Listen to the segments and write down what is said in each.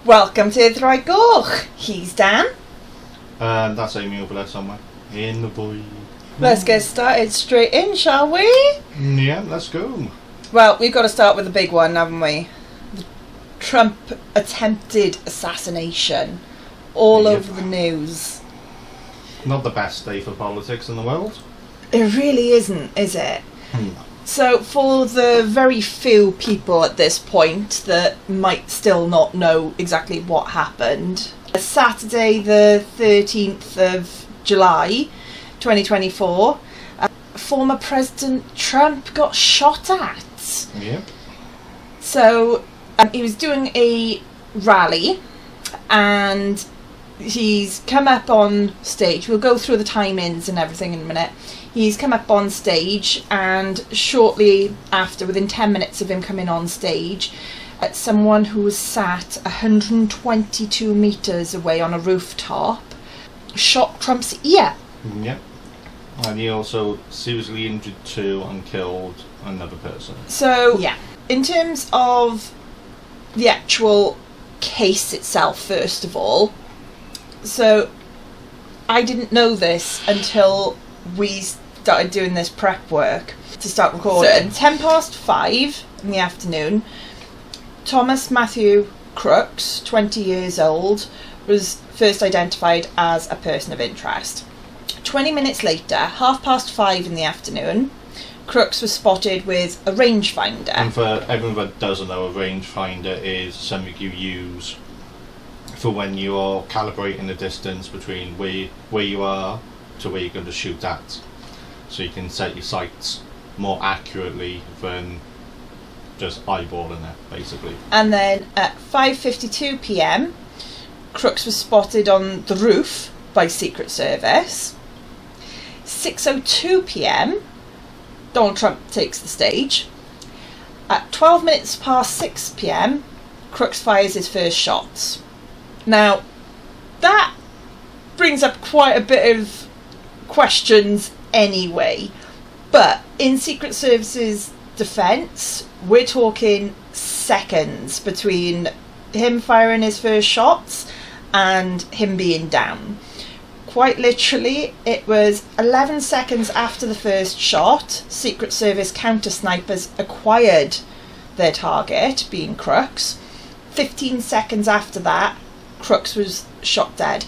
Welcome to the Right Goch. He's Dan. And that's Amy over there somewhere. In the void. Let's get started straight in, shall we? Yeah, let's go. Well, we've got to start with the big one, haven't we? The Trump attempted assassination. All over the news. Not the best day for politics in the world. It really isn't, is it? So, for the very few people at this point that might still not know exactly what happened, Saturday the 13th of July 2024, former President Trump got shot at. Yep. So, he was doing a rally and he's come up on stage. We'll go through the timings and everything in a minute. He's come up on stage, and shortly after, within 10 minutes of him coming on stage, someone who was sat 122 metres away on a rooftop shot Trump's ear. Yep. And he also seriously injured two and killed another person. So, yeah. In terms of the actual case itself, first of all, so I didn't know this until we started doing this prep work to start recording. So, 5:10 in the afternoon, Thomas Matthew Crooks, 20 years old, was first identified as a person of interest. 20 minutes later, 5:30 in the afternoon, Crooks was spotted with a rangefinder. And for everyone that doesn't know, a rangefinder is something you use for when you are calibrating the distance between where you are to where you're going to shoot at. So you can set your sights more accurately than just eyeballing it, basically. And then at 5:52 p.m, Crooks was spotted on the roof by Secret Service. 6:02 p.m, Donald Trump takes the stage. At 12 minutes past 6 p.m, Crooks fires his first shots. Now, that brings up quite a bit of questions anyway, but in Secret Service's defence, we're talking seconds between him firing his first shots and him being down. Quite literally, it was 11 seconds after the first shot, Secret Service counter-snipers acquired their target, being Crooks. 15 seconds after that, Crooks was shot dead.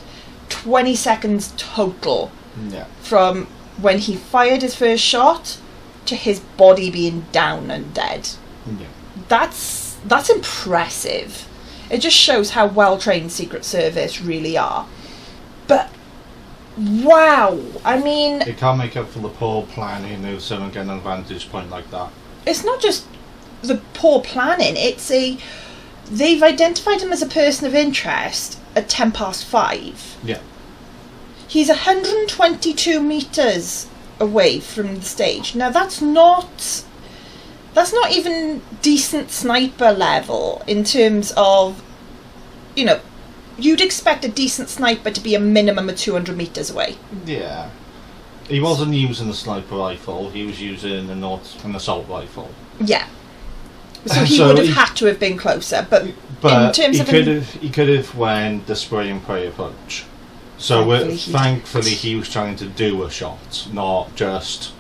20 seconds total. Yeah. From when he fired his first shot to his body being down and dead. Yeah. That's impressive. It just shows how well trained Secret Service really are. But wow, I mean, It can't make up for the poor planning if someone getting an vantage point like that. it's not just the poor planning, they've identified him as a person of interest at 5:10. Yeah. He's 122 metres away from the stage. Now that's not even decent sniper level in terms of, you'd expect a decent sniper to be a minimum of 200 metres away. Yeah. He wasn't using a sniper rifle, he was using an assault rifle. Yeah. So he would have had to have been closer, but in terms he could have went the spray and pray approach. So thankfully he was trying to do a shot, not just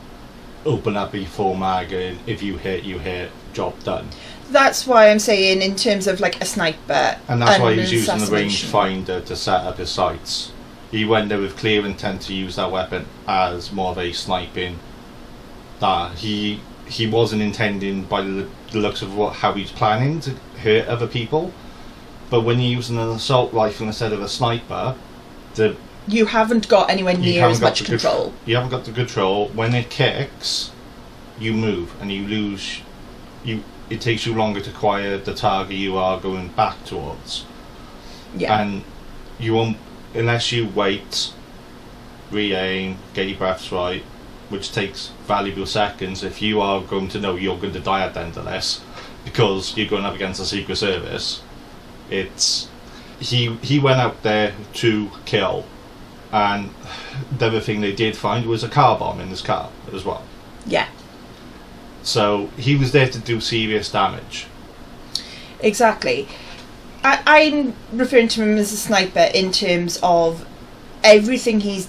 open up your full mag and if you hit, job done. That's why I'm saying in terms of like a sniper. And that's why he was using the assassination. rangefinder to set up his sights. He went there with clear intent to use that weapon as more of a sniping. He wasn't intending, by the looks of how he's planning, to hurt other people. But when you're using an assault rifle instead of a sniper, you haven't got anywhere near as much control. You haven't got the control. When it kicks, you move and you lose. It takes you longer to acquire the target you are going back towards. Yeah. And you won't, unless you wait, re-aim, get your breaths right, which takes valuable seconds. If you are going to know you're going to die at the end of this because you're going up against the Secret Service, he went out there to kill. And the other thing they did find was a car bomb in his car as well. Yeah. So he was there to do serious damage. Exactly. I'm referring to him as a sniper in terms of everything he's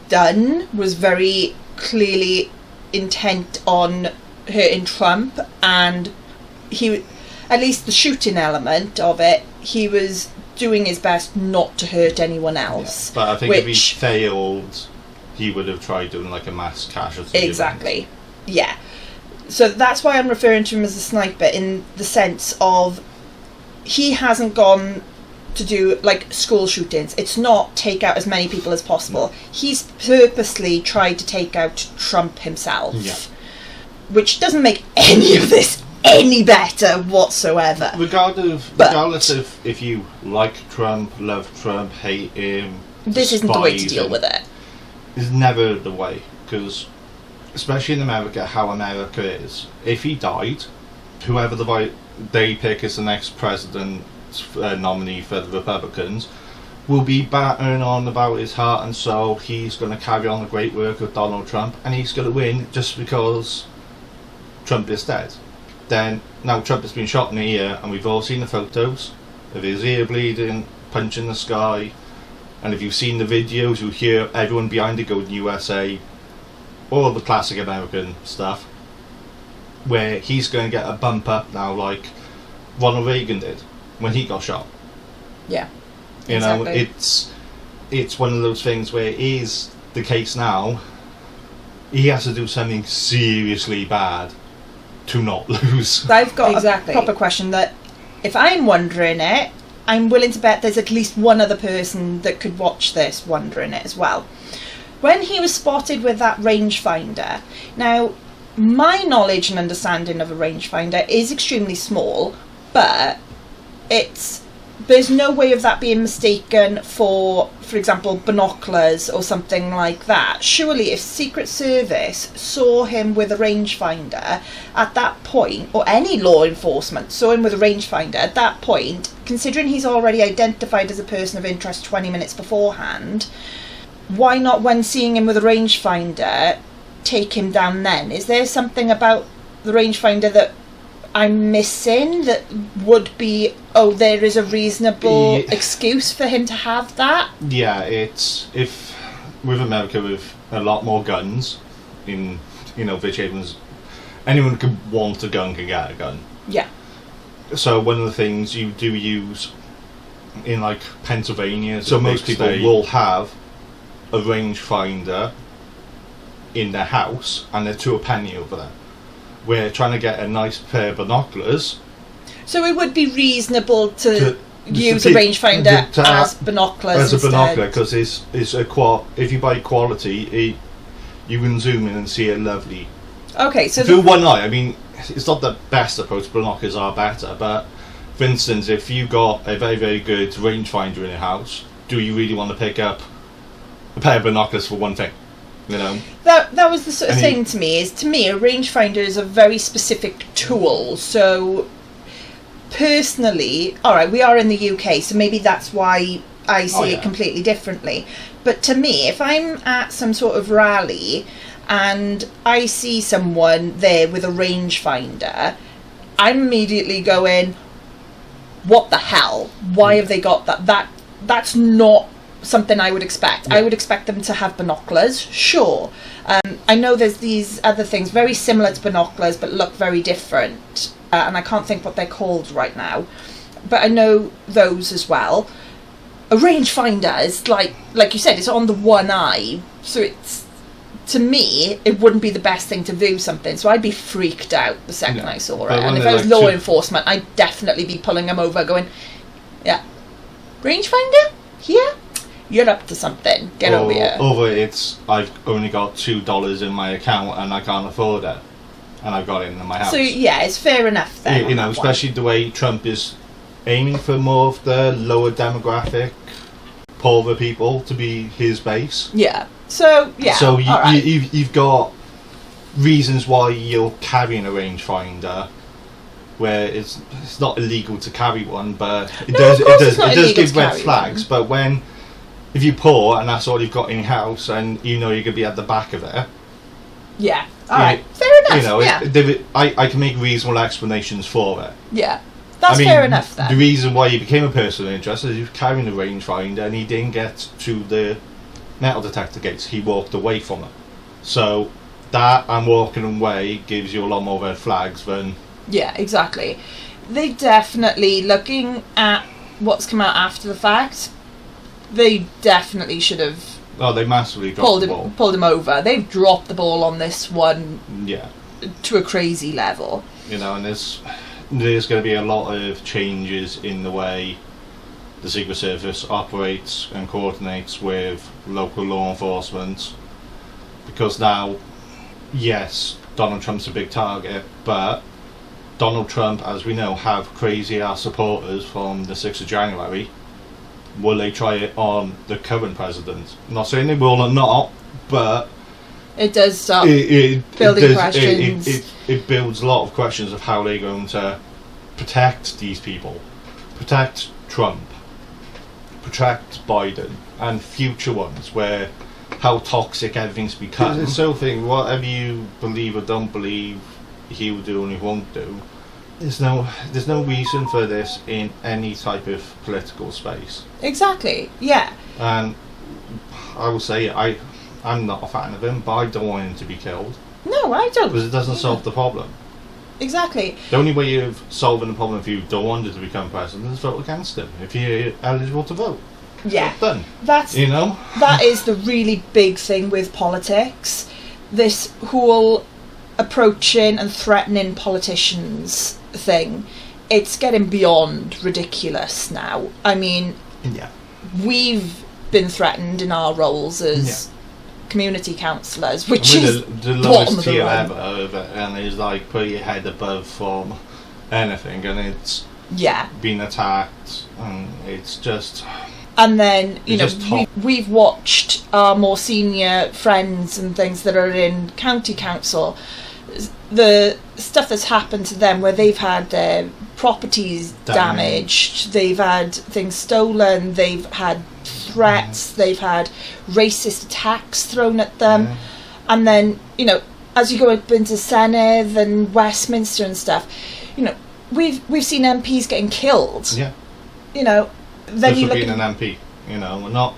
done was very clearly intent on hurting Trump, and he, at least the shooting element of it, he was doing his best not to hurt anyone else. Yeah, but I think if he failed, he would have tried doing like a mass casualty. Exactly. Event. Yeah. So that's why I'm referring to him as a sniper, in the sense of he hasn't gone to do like school shootings. It's not take out as many people as possible. No. He's purposely tried to take out Trump himself. Yeah. Which doesn't make any of this any better whatsoever. Regardless of if you like Trump, love Trump, hate him, this isn't the way to deal with it. It's never the way, because especially in America, how America is, if he died, whoever they pick as the next president nominee for the Republicans will be battering on about his heart and soul. He's going to carry on the great work of Donald Trump, and he's going to win just because Trump is dead. Then, now Trump has been shot in the ear, and we've all seen the photos of his ear bleeding, punching the sky, and if you've seen the videos, you hear everyone behind it going USA, all the classic American stuff, where he's going to get a bump up now like Ronald Reagan did when he got shot. Yeah. You exactly. know, it's one of those things where it is the case now, he has to do something seriously bad to not lose. I've got a proper question that, if I'm wondering it, I'm willing to bet there's at least one other person that could watch this wondering it as well. When he was spotted with that rangefinder, now my knowledge and understanding of a rangefinder is extremely small, but there's no way of that being mistaken for example, binoculars or something like that. Surely if Secret Service saw him with a rangefinder at that point, or any law enforcement saw him with a rangefinder at that point, considering he's already identified as a person of interest 20 minutes beforehand, why not, when seeing him with a rangefinder, take him down then? Is there something about the rangefinder that I'm missing that would be, there is a reasonable excuse for him to have that? Yeah, it's, if with America with a lot more guns in, which anyone could want a gun can get a gun. Yeah. So one of the things you do use in like Pennsylvania, so most people will have a rangefinder in their house, and they're to a penny over there. We're trying to get a nice pair of binoculars. So it would be reasonable to use a rangefinder as binoculars as instead. A binocular, because if you buy quality, you can zoom in and see it lovely. Okay, so through one eye. I mean, it's not the best approach. Binoculars are better, but for instance, if you got a very, very good rangefinder in your house, do you really want to pick up a pair of binoculars for one thing? That was the sort of thing to me, a rangefinder is a very specific tool. So personally, alright, we are in the UK, so maybe that's why I see it completely differently. But to me, if I'm at some sort of rally and I see someone there with a rangefinder, I'm immediately going, what the hell? Why have they got that? That's not something I would expect. Yeah. I would expect them to have binoculars, sure. I know there's these other things very similar to binoculars but look very different, and I can't think what they're called right now, but I know those as well. A rangefinder is like you said, it's on the one eye, so it's, to me, it wouldn't be the best thing to view something, so I'd be freaked out the second I saw it. And if I was law enforcement, I'd definitely be pulling them over going, yeah, rangefinder? Here? You're up to something. Get over here. I've only got $2 in my account and I can't afford it, and I've got it in my house. So yeah, it's fair enough then. Especially the way Trump is aiming for more of the lower demographic, poorer people to be his base. Yeah. So yeah. So you've got reasons why you're carrying a rangefinder, where it's not illegal to carry one, but it does give red flags. But if you pour and that's all you've got in your house, and you're going to be at the back of it. Yeah. All right. Fair enough. I can make reasonable explanations for it. Yeah. That's fair enough then. The reason why he became a person of interest is he was carrying a rangefinder and he didn't get to the metal detector gates. He walked away from it. So that and walking away gives you a lot more red flags than... Yeah, exactly. They definitely, looking at what's come out after the fact, they definitely should have... Oh, they massively dropped the ball. Pulled him over. They've dropped the ball on this one. Yeah. To a crazy level. You know, and there's going to be a lot of changes in the way the Secret Service operates and coordinates with local law enforcement, because now, yes, Donald Trump's a big target, but Donald Trump, as we know, have crazy ass supporters from the 6th of January. Will they try it on the current president? I'm not saying they will or not, but it does start building questions. It builds a lot of questions of how they're going to protect these people, protect Trump, protect Biden, and future ones, where how toxic everything's become. It's so thing, whatever you believe or don't believe he will do and he won't do, there's no reason for this in any type of political space. Exactly, yeah. And I will say, I'm not a fan of him, but I don't want him to be killed. No, I don't. Because it doesn't solve the problem. Exactly. The only way of solving the problem if you don't want him to become president is vote against him, if you're eligible to vote. Yeah. Done. That's, you know? That is the really big thing with politics. This whole approaching and threatening politicians thing. It's getting beyond ridiculous now. I mean, yeah, we've been threatened in our roles as community councillors, which is the lowest tier ever of it, and it's like put your head above from anything, and it's been attacked, and it's just... And then, you know, we've watched our more senior friends and things that are in county council, the stuff that's happened to them where they've had their properties damaged, they've had things stolen, they've had threats, they've had racist attacks thrown at them. And then, you know, as you go up into Senedd and Westminster and stuff, you know, we've seen MPs getting killed. Yeah. You know, then just you for look being an MP, you know, and not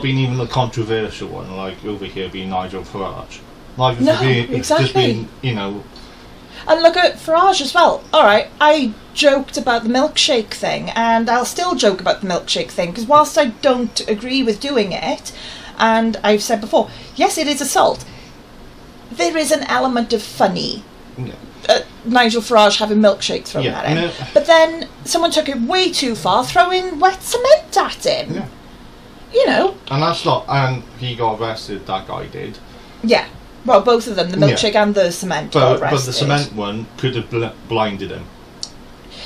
being even the controversial one, like over here being Nigel Farage. Like just being, you know. And look at Farage as well. Alright, I joked about the milkshake thing, and I'll still joke about the milkshake thing, because whilst I don't agree with doing it, and I've said before, yes, it is assault, there is an element of funny. Nigel Farage having milkshake thrown at him. But then someone took it way too far, throwing wet cement at him. Yeah. You know. And that's not... And he got arrested, that guy did. Yeah. Well, both of them, the milkshake and the cement got arrested. But the cement one could have blinded him.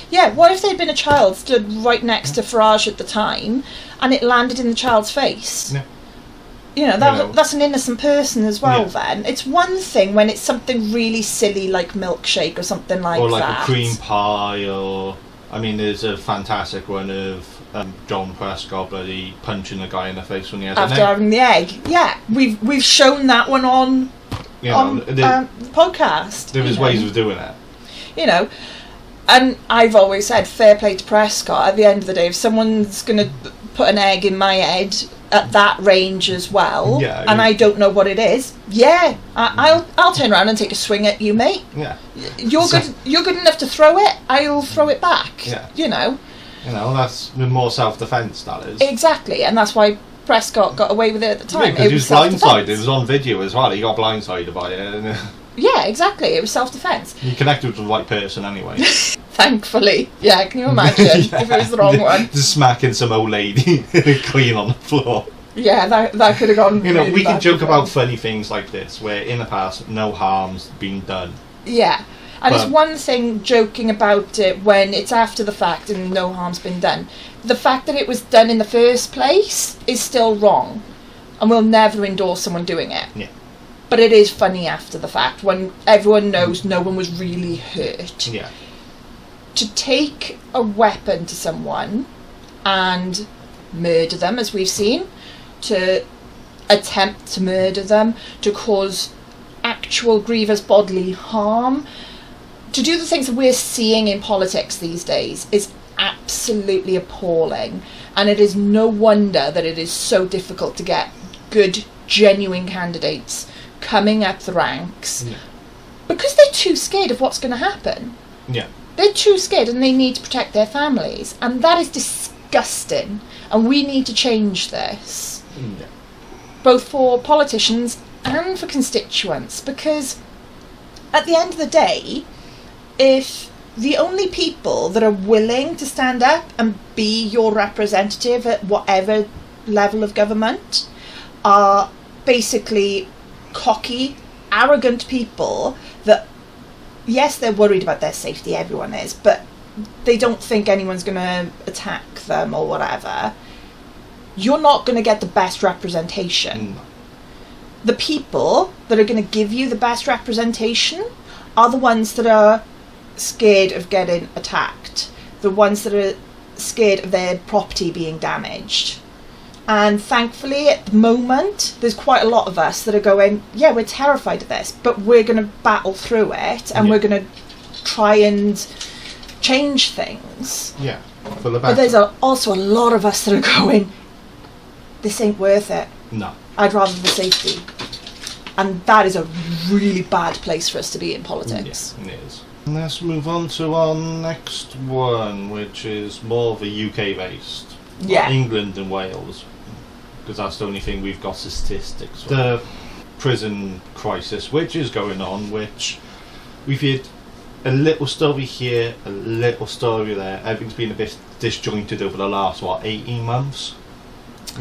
Yeah, what if there'd been a child stood right next to Farage at the time, and it landed in the child's face? Yeah. You know, that's an innocent person as well then. It's one thing when it's something really silly like milkshake or something like that. Or like a cream pie, or... I mean, there's a fantastic one of John Prescott bloody punching a guy in the face when he has after having the egg. Yeah, we've shown that one on the podcast. There was ways of doing it. You know, and I've always said fair play to Prescott. At the end of the day, if someone's going to put an egg in my head at that range as well, and I don't know what it is, I'll turn around and take a swing at you, mate. Yeah. You're good enough to throw it, I'll throw it back. Yeah. You know, that's more self-defence, that is. Exactly, and that's why Prescott got away with it at the time. Because he was blindsided. It was on video as well. He got blindsided by it. Yeah, exactly. It was self-defence. He connected with the right person anyway. Thankfully. Yeah, can you imagine if it was the wrong one? Just smacking some old lady clean on the floor. Yeah, that could have gone You know, really we can joke wrong. about funny things like this, where in the past, no harm's been done. Yeah. And it's one thing joking about it when it's after the fact and no harm's been done. The fact that it was done in the first place is still wrong. And we'll never endorse someone doing it. Yeah. But it is funny after the fact, when everyone knows no one was really hurt. Yeah. To take a weapon to someone and murder them, as we've seen, to attempt to murder them, to cause actual grievous bodily harm, to do the things that we're seeing in politics these days is absolutely appalling, and it is no wonder that it is so difficult to get good, genuine candidates coming up the ranks, because they're too scared of what's going to happen. Yeah. They're too scared, and they need to protect their families, and that is disgusting, and we need to change this, both for politicians and for constituents, because at the end of the day, if the only people that are willing to stand up and be your representative at whatever level of government are basically cocky, arrogant people that, yes, they're worried about their safety, everyone is, but they don't think anyone's going to attack them or whatever, you're not going to get the best representation. The people that are going to give you the best representation are the ones that are scared of getting attacked, the ones that are scared of their property being damaged. And thankfully at the moment there's quite a lot of us that are going, yeah, we're terrified of this, but we're going to battle through it, and we're going to try and change things. Yeah, for the better. But there's also a lot of us that are going, this ain't worth it. No. I'd rather the safety. And that is a really bad place for us to be in politics. Yeah, it is. Let's move on to our next one, which is more of a UK based. Yeah. England and Wales, because that's the only thing we've got statistics for. The prison crisis which is going on, which we've had a little story here, a little story there. Everything's been a bit disjointed over the last, 18 months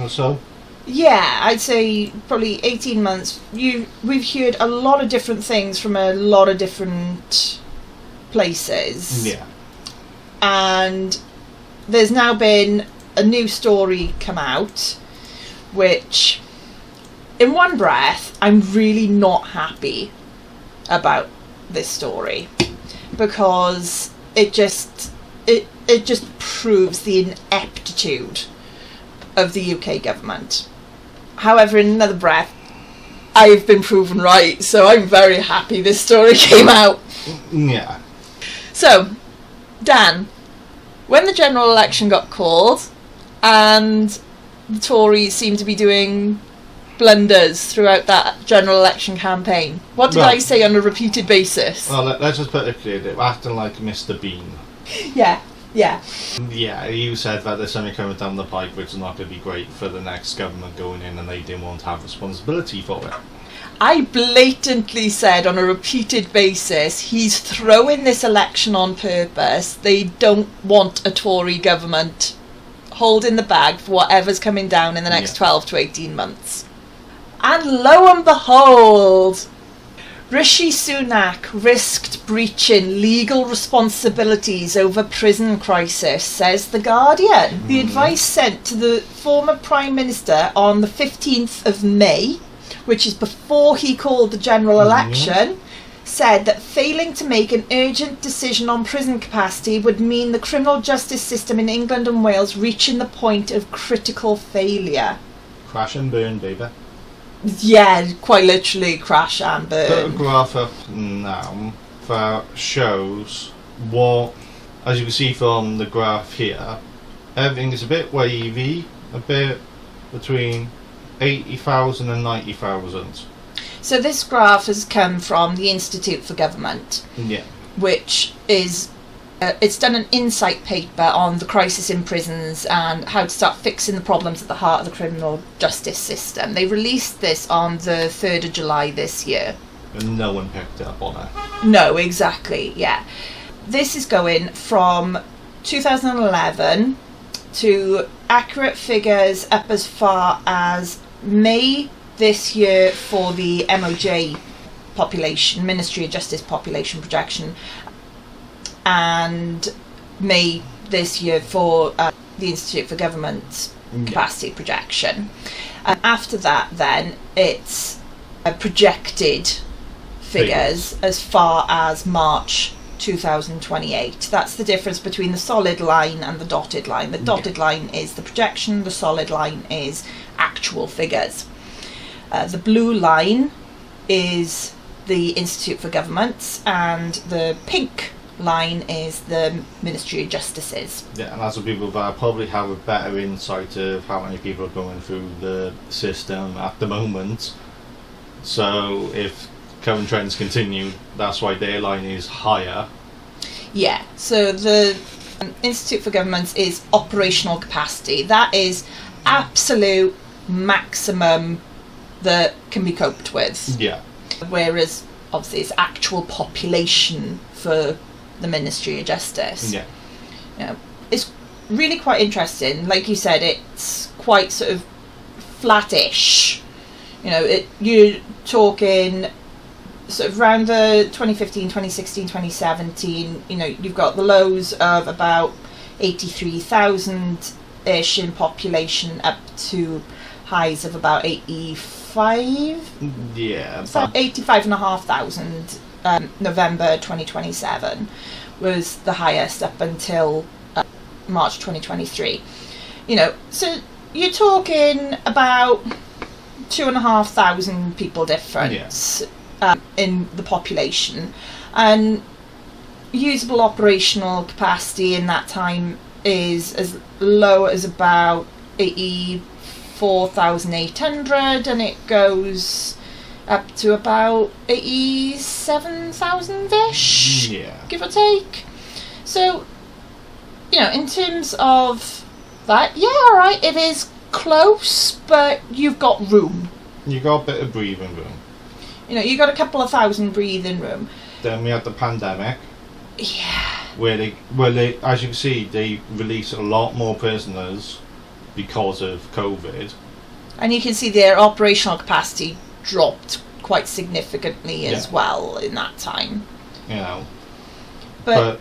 or so? Yeah, I'd say probably 18 months. We've heard a lot of different things from a lot of different places. Yeah. And there's now been a new story come out, which, in one breath, I'm really not happy about this story, because it just proves the ineptitude of the UK government. However, in another breath, I've been proven right, so I'm very happy this story came out. Yeah. So, Dan, when the general election got called and the Tories seemed to be doing blunders throughout that general election campaign, what did I say on a repeated basis? Well, let's just put it clear, they're acting like Mr. Bean. Yeah. Yeah, you said that there's something coming down the pipe which is not going to be great for the next government going in, and they didn't want to have responsibility for it. I blatantly said on a repeated basis, he's throwing this election on purpose. They don't want a Tory government holding the bag for whatever's coming down in the next 12 to 18 months. And lo and behold, Rishi Sunak risked breaching legal responsibilities over prison crisis, says The Guardian. The advice sent to the former Prime Minister on the 15th of May, which is before he called the general election, said that failing to make an urgent decision on prison capacity would mean the criminal justice system in England and Wales reaching the point of critical failure. Crash and burn, baby. Yeah, quite literally crash and burn. Put a graph up now that shows what, as you can see from the graph here, everything is a bit wavy, a bit between 80,000 and 90,000. So this graph has come from the Institute for Government, which is it's done an insight paper on the crisis in prisons and how to start fixing the problems at the heart of the criminal justice system. They released this on the 3rd of July this year. And no one picked up on it. No, exactly, yeah. This is going from 2011 to accurate figures up as far as May this year for the MOJ population, Ministry of Justice population projection, and May this year for the Institute for Government capacity projection. And after that then it's projected figures as far as March 2028. That's the difference between the solid line and the dotted line. The dotted line is the projection, the solid line is actual figures. The blue line is the Institute for Governments, and the pink line is the Ministry of Justices. Yeah, and that's what people that probably have a better insight of how many people are going through the system at the moment. So if current trends continue, that's why their line is higher. Yeah, so the Institute for Governments is operational capacity. That is absolute maximum that can be coped with. Yeah. Whereas obviously it's actual population for the Ministry of Justice. Yeah. You know, it's really quite interesting. Like you said, it's quite sort of flattish. You know, you're talking sort of around the 2015, 2016, 2017, you know, you've got the lows of about 83,000-ish in population up to highs of about 85? Yeah. So 85,500 November 2027 was the highest up until March 2023. You know, so you're talking about 2,500 people difference. Yeah. In the population, and usable operational capacity in that time is as low as about 84,800, and it goes up to about 87,000-ish, give or take. So, you know, in terms of that, yeah, alright, it is close, but you've got room. You got a bit of breathing room. You know, you got a couple of thousand breathing room. Then we had the pandemic. Yeah. Where they, as you can see, they released a lot more prisoners because of COVID. And you can see their operational capacity dropped quite significantly as well in that time. You know. But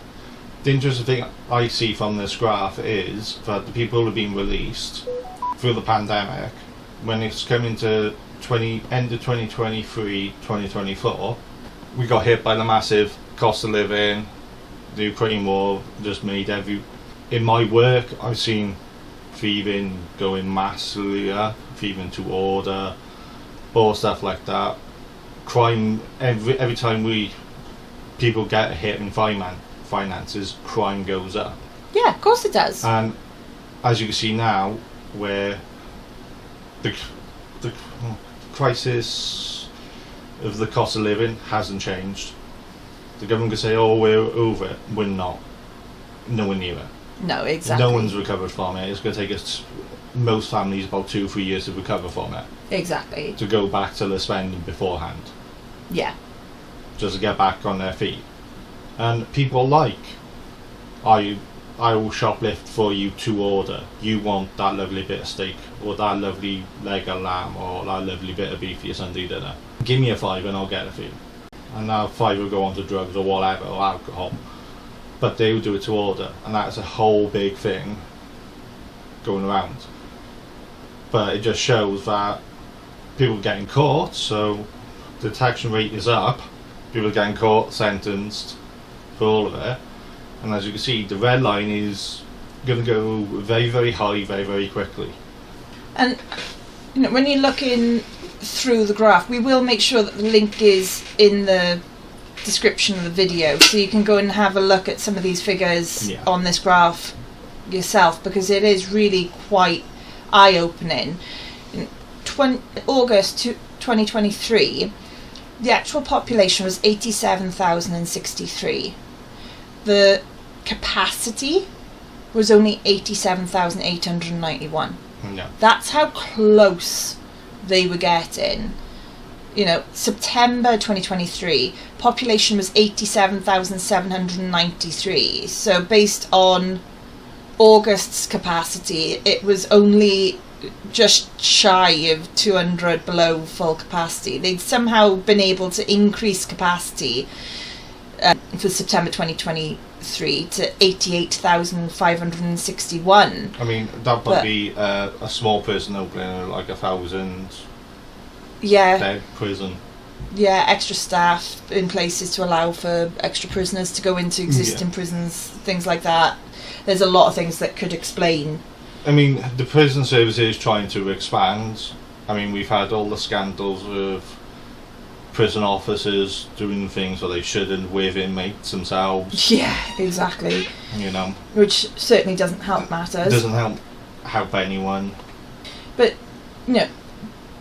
the interesting thing I see from this graph is that the people who have been released through the pandemic, when it's coming to end of 2023, 2024, we got hit by the massive cost of living. The Ukraine war just made in my work, I've seen thieving going massively, thieving to order, all stuff like that. Crime, every time people get a hit in finances, crime goes up. Yeah, of course it does. And as you can see now, where the crisis of the cost of living hasn't changed. The government can say, oh, we're over it. We're not. Nowhere near it. No, exactly. No one's recovered from it. It's going to take us, most families, about 2 or 3 years to recover from it. Exactly. To go back to the spending beforehand. Yeah. Just to get back on their feet. And people like, I will shoplift for you to order. You want that lovely bit of steak, or that lovely leg of lamb, or that lovely bit of beef for your Sunday dinner. Give me a $5 and I'll get it for you. And now $5 will go on to drugs or whatever, or alcohol. But they will do it to order, and that's a whole big thing going around. But it just shows that people are getting caught, so the detection rate is up. People are getting caught, sentenced for all of it. And as you can see, the red line is going to go very, very high, very, very quickly. And you know, when you're looking through the graph, we will make sure that the link is in the description of the video, so you can go and have a look at some of these figures on this graph yourself, because it is really quite eye-opening. In August 2023, the actual population was 87,063. The capacity was only 87,891. Yeah. That's how close they were getting. You know, September 2023, population was 87,793. So based on August's capacity, it was only just shy of 200 below full capacity. They'd somehow been able to increase capacity for September 2023 to 88,561. I mean, that would be a small prison opening, like 1,000 bed prison. Yeah, extra staff in places to allow for extra prisoners to go into existing prisons, things like that. There's a lot of things that could explain. I mean, the prison service is trying to expand. I mean, we've had all the scandals of prison officers doing things where they shouldn't with inmates themselves. Yeah, exactly. You know, which certainly doesn't help matters. Doesn't help anyone. But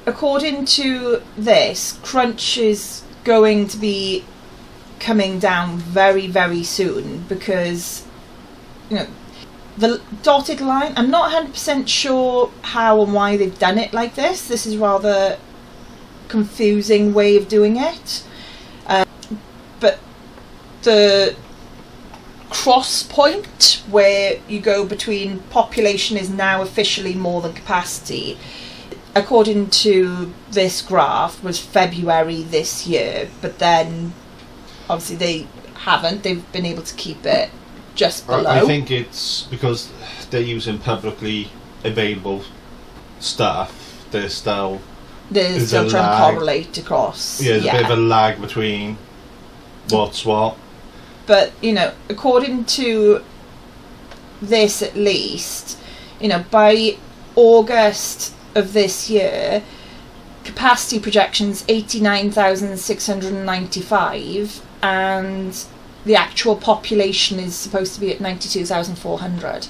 according to this, crunch is going to be coming down very, very soon because the dotted line, I'm not 100% sure how and why they've done it like this. This is rather confusing way of doing it. But the cross point where you go between population is now officially more than capacity, according to this graph, was February this year, but then obviously they've been able to keep it just below. I think it's because they're using publicly available stuff. They're still trying to correlate across. Yeah, there's a bit of a lag between what's what. But, according to this at least, by August of this year, capacity projections 89,695 and the actual population is supposed to be at 92,400.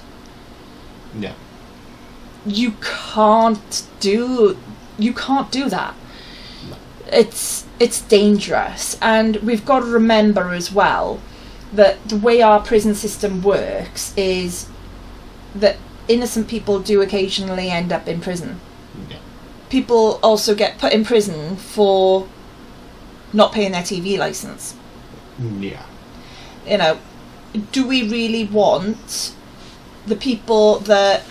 Yeah. You can't do that. No. It's dangerous, and we've got to remember as well that the way our prison system works is that innocent people do occasionally end up in prison. Yeah. People also get put in prison for not paying their TV licence. Yeah. Do we really want the people that,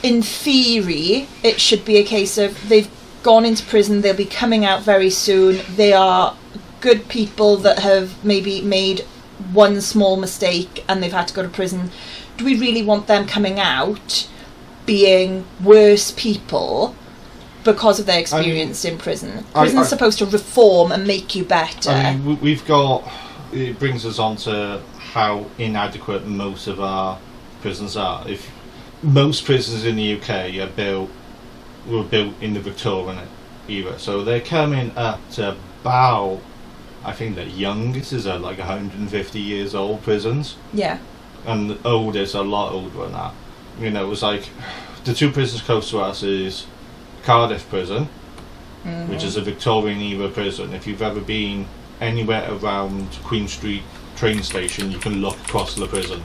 in theory, it should be a case of they've gone into prison, they'll be coming out very soon, they are good people that have maybe made one small mistake and they've had to go to prison. Do we really want them coming out being worse people because of their experience in prison? Prison's supposed to reform and make you better. It brings us on to how inadequate most of our prisons are. If most prisons in the UK were built in the Victorian era, so they're coming up to about, I think the youngest is like 150 years old prisons. Yeah. And the oldest a lot older than that. It was like the two prisons close to us is Cardiff Prison, which is a Victorian era prison. If you've ever been anywhere around Queen Street train station, you can look across the prison,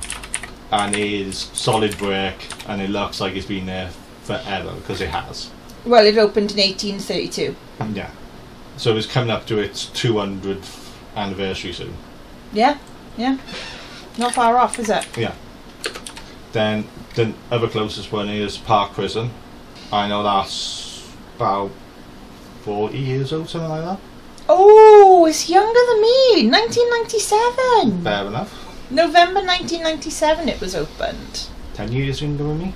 and it is solid brick, and it looks like it's been there forever because it has. Well, it opened in 1832. Yeah. So it's coming up to its 200th anniversary soon. Yeah. Not far off, is it? Yeah. Then the other closest one is Park Prison. I know that's about 40 years old, something like that. Oh, it's younger than me. 1997. Fair enough. November 1997 it was opened. 10 years younger than me.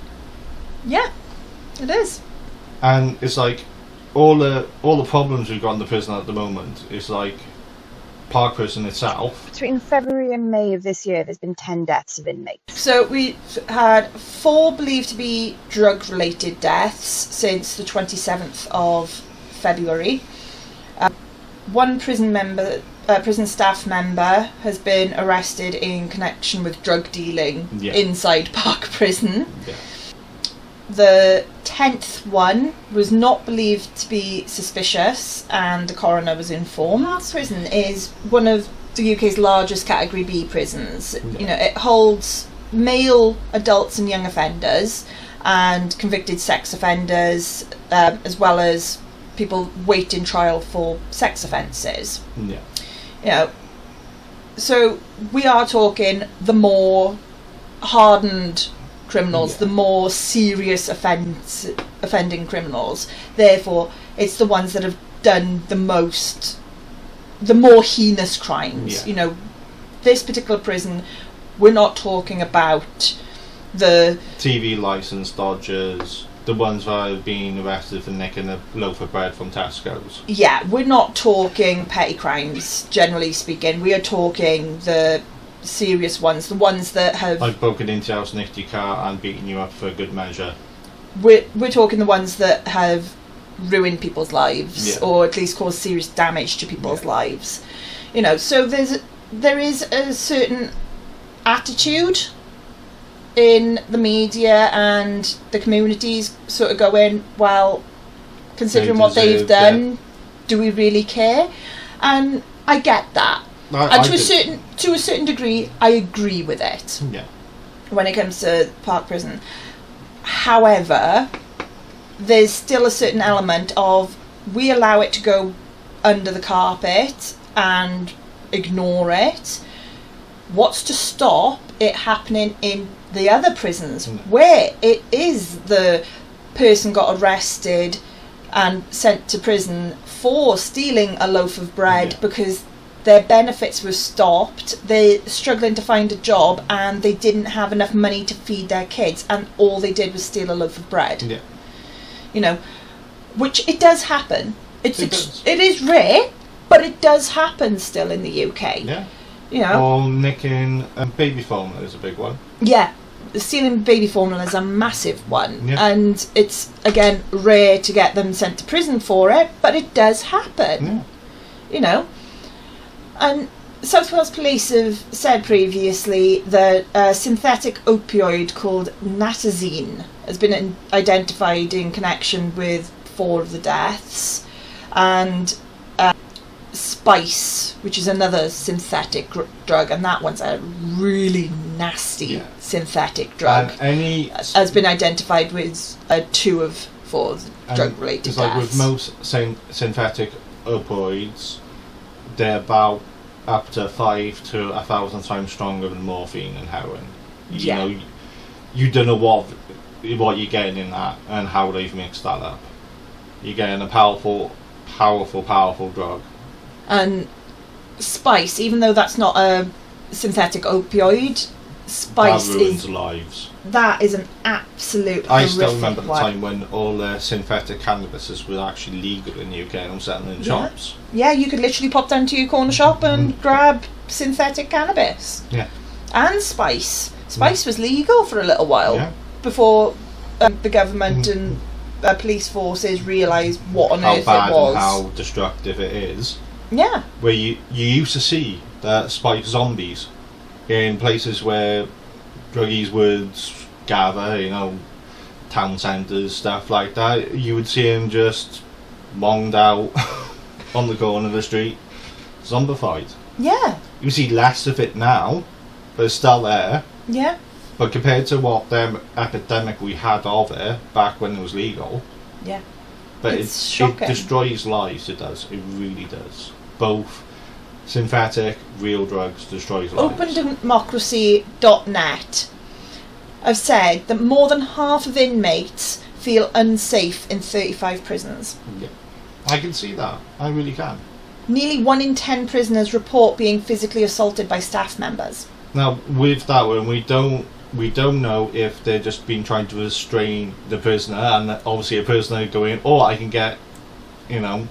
Yeah, it is. And it's like all the problems we've got in the prison at the moment is like Park Prison itself. Between February and May of this year, there's been 10 deaths of inmates. So we've had 4 believed to be drug-related deaths since the 27th of February. One prison staff member has been arrested in connection with drug dealing inside Park Prison. Yeah. The 10th one was not believed to be suspicious, and the coroner was informed. Park Prison is one of the UK's largest Category B prisons. Yeah. It holds male adults and young offenders and convicted sex offenders, as well as people waiting trial for sex offences. Yeah. So we are talking the more hardened criminals, the more serious offending criminals. Therefore, it's the ones that have done the more heinous crimes. Yeah. This particular prison, we're not talking about the TV licence dodgers, the ones that have been arrested for nicking a loaf of bread from Tesco's. Yeah, we're not talking petty crimes, generally speaking. We are talking the serious ones, the ones that have... Like broken into your house, nicked your car and beaten you up for good measure. We're talking the ones that have ruin people's lives, Yeah. or at least cause serious damage to people's lives. You know, so there is a certain attitude in the media and the communities sort of going, well, considering They what they've deserve done, do we really care? And I get that. And to a certain degree, I agree with it. Yeah. When it comes to Park Prison. However, there's still a certain element of we allow it to go under the carpet and ignore it. What's to stop it happening in the other prisons where it is the person got arrested and sent to prison for stealing a loaf of bread because their benefits were stopped, they're struggling to find a job, and they didn't have enough money to feed their kids, and all they did was steal a loaf of bread. Yeah. You know, which it does happen. It is rare, but it does happen still in the UK. Yeah. You know. Or nicking baby formula is a big one. Yeah. Stealing baby formula is a massive one. Yeah. And it's, again, rare to get them sent to prison for it, but it does happen. Yeah. You know. And South Wales Police have said previously that a synthetic opioid called natazine has been identified in connection with 4 of the deaths, and spice, which is another synthetic drug, and that one's a really nasty synthetic drug, has been identified with 2 of 4 drug-related deaths. It's like with most synthetic opioids, they're about up to 5 to 1,000 times stronger than morphine and heroin. You know, you don't know what you're getting in that and how they've mixed that up. You're getting a powerful drug. And spice, even though that's not a synthetic opioid, spice that ruins lives. That is an absolute I horrific still remember the one. time when all synthetic cannabises were actually legal in the UK and selling in shops. Yeah, you could literally pop down to your corner shop and grab synthetic cannabis. Yeah. And spice. Spice was legal for a little while before the government and police forces realised what on earth it was. How bad and how destructive it is. Yeah. Where you used to see spice zombies in places where druggies would gather, you know, town centres, stuff like that. You would see them just monged out on the corner of the street, zombified. Yeah. You see less of it now, but it's still there. Yeah. But compared to what the epidemic we had of it back when it was legal, but it destroys lives. It does. It really does. Both synthetic, real drugs destroys lives. OpenDemocracy.net have said that more than half of inmates feel unsafe in 35 prisons. Yeah, I can see that. I really can. Nearly 1 in 10 prisoners report being physically assaulted by staff members. Now, with that one, we don't know if they're just been trying to restrain the prisoner, and obviously a prisoner going, oh, I can get, you know,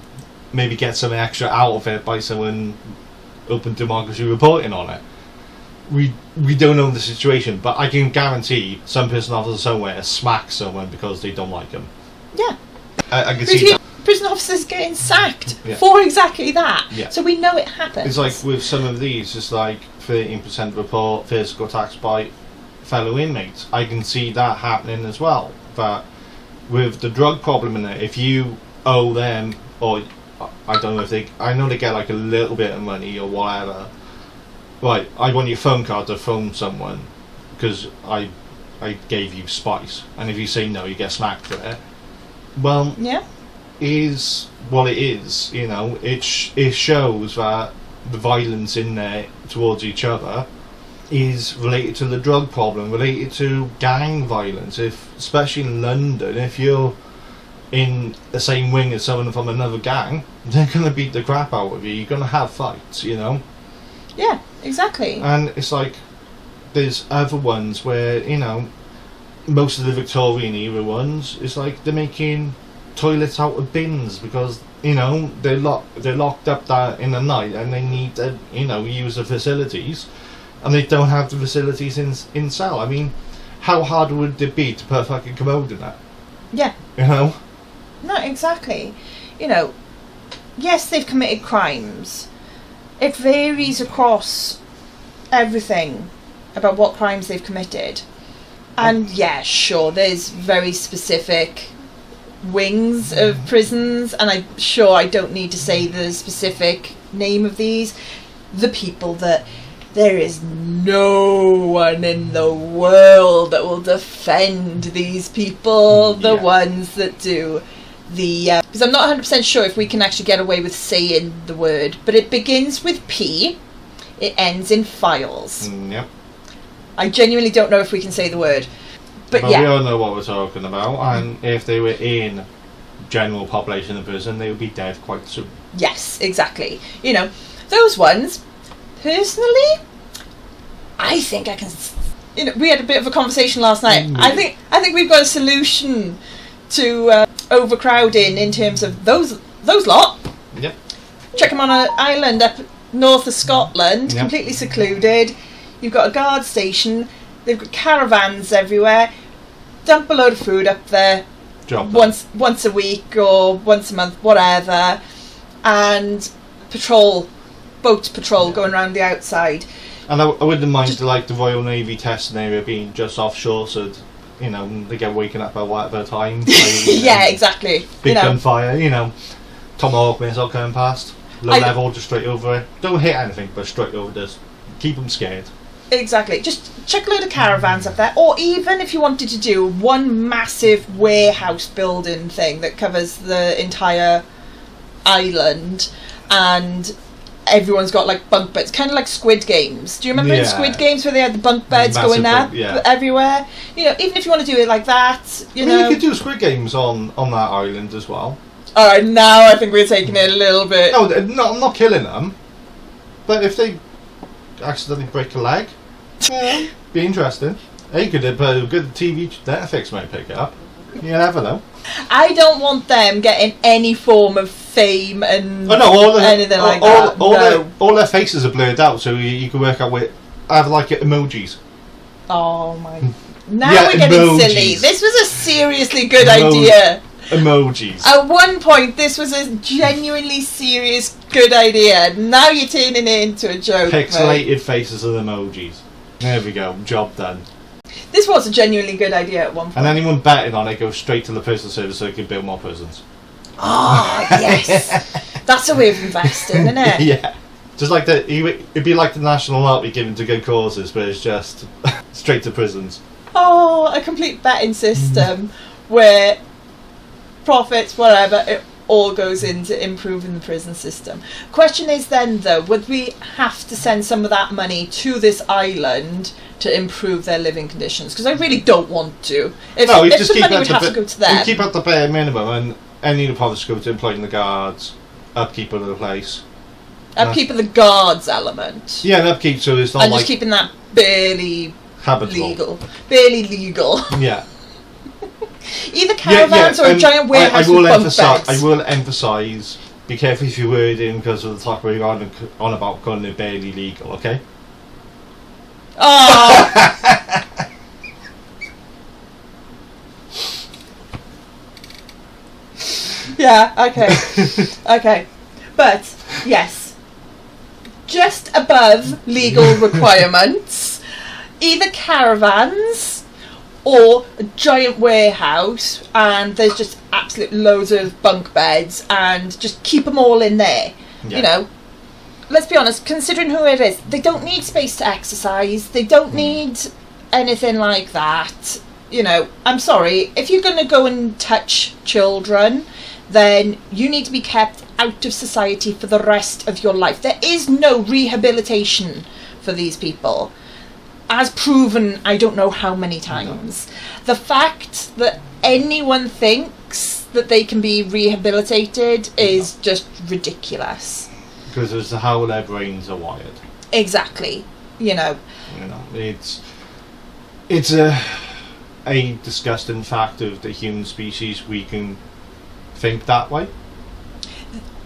maybe get something extra out of it by someone Open Democracy reporting on it. We don't know the situation, but I can guarantee some prison officer somewhere smacks someone because they don't like them. Yeah. I can see that. Prison officers getting sacked for exactly that. Yeah. So we know it happens. It's like with some of these, it's like 13% report physical attacks by fellow inmates. I can see that happening as well. But with the drug problem in it, if you owe them, or I don't know if I know they get like a little bit of money or whatever. Right, I want your phone card to phone someone because I gave you spice, and if you say no, you get smacked for it. Well, is what it is. You know, it shows that the violence in there towards each other is related to the drug problem, related to gang violence. Especially in London, if you're in the same wing as someone from another gang, they're going to beat the crap out of you. You're going to have fights, you know. Yeah, exactly. And it's like there's other ones where, you know, most of the Victorian era ones, it's like they're making toilets out of bins because, you know, they're locked up there in the night and they need to, you know, use the facilities, and they don't have the facilities in cell. I mean, how hard would it be to put a fucking commode in that? Yeah. You know? No, exactly. You know, yes, they've committed crimes. It varies across everything about what crimes they've committed. And yeah, sure, there's very specific wings of prisons, and I'm sure I don't need to say the specific name of these. The people that there is no one in the world that will defend these people, the ones that do the... because I'm not 100% sure if we can actually get away with saying the word, but it begins with P, it ends in files. Yep. I genuinely don't know if we can say the word. But we yeah. all know what we're talking about, and if they were in general population of prison, they would be dead quite soon. Yes, exactly. You know, those ones, personally, I think I can... You know, we had a bit of a conversation last night. I think we've got a solution to overcrowding in terms of those lot. Yep. Chuck them on an island up north of Scotland, completely secluded. You've got a guard station. They've got caravans everywhere. Dump a load of food up there once a week or once a month, whatever, and boat patrol going around the outside. And I wouldn't mind the Royal Navy testing area being just offshore, so you know they get waken up at whatever time. So, yeah, exactly. Big gunfire, Tomahawk missile coming past, low level, just straight over it. Don't hit anything, but straight over this. Keep them scared. Exactly. Just chuck a load of caravans up there, or even if you wanted to do one massive warehouse building thing that covers the entire island, and everyone's got like bunk beds, kind of like Squid Games. Do you remember in Squid Games where they had the bunk beds going up everywhere? You know, even if you want to do it like that, you could do Squid Games on that island as well. All right, now I think we're taking it a little bit. No, I'm not killing them, but if they accidentally break a leg, be interesting. You could have a good TV Netflix might pick it up. You never know. I don't want them getting any form of fame and anything like that. All their faces are blurred out, so you can work out have like emojis. Oh my! Now we're getting emojis. Silly. This was a seriously good idea. Emojis. At one point, this was a genuinely serious good idea. Now you're turning it into a joke. Pixelated faces and emojis. There we go. Job done. This was a genuinely good idea at one point. And anyone betting on it goes straight to the prison service so they can build more prisons. Oh, yes. That's a way of investing, isn't it? Yeah. Just like it'd be like the national lottery given to good causes, but it's just straight to prisons. Oh, a complete betting system where profits, whatever, it all goes into improving the prison system. Question is then, though, would we have to send some of that money to this island to improve their living conditions? Because I really don't want to. If the money would have to go to them. We keep at the bare minimum, and any of the profits go to employing the guards, upkeep of the place. Upkeep of the guards element. Yeah, and upkeep, so it's not and just keeping that barely habitable. Legal. Barely legal. Yeah. Either caravans or a giant warehouse with bunk beds. I will emphasise, be careful if you're wording because of the talk we're on about calling it barely legal, okay? Oh! Yeah, okay. Okay. But, yes. Just above legal requirements, either caravans or a giant warehouse, and there's just absolute loads of bunk beds, and just keep them all in there. Yeah. You know, let's be honest, considering who it is, they don't need space to exercise, they don't need anything like that. You know, I'm sorry, if you're going to go and touch children, then you need to be kept out of society for the rest of your life. There is no rehabilitation for these people. As proven, I don't know how many times. The fact that anyone thinks that they can be rehabilitated is just ridiculous. Because it's how their brains are wired. Exactly. You know, it's a disgusting fact of the human species. We can think that way.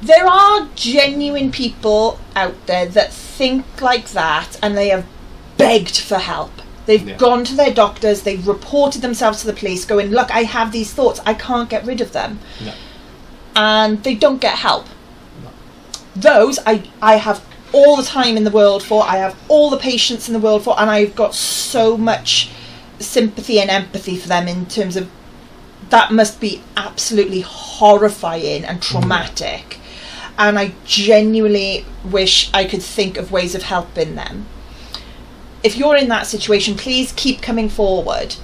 There are genuine people out there that think like that, and they have begged for help They've gone to their doctors, they've reported themselves to the police going, look, I have these thoughts, I can't get rid of them. No. And they don't get help. No. Those I have all the time in the world for, I have all the patience in the world for, and I've got so much sympathy and empathy for them in terms of that must be absolutely horrifying and traumatic. And I genuinely wish I could think of ways of helping them. If you're in that situation, please keep coming forward,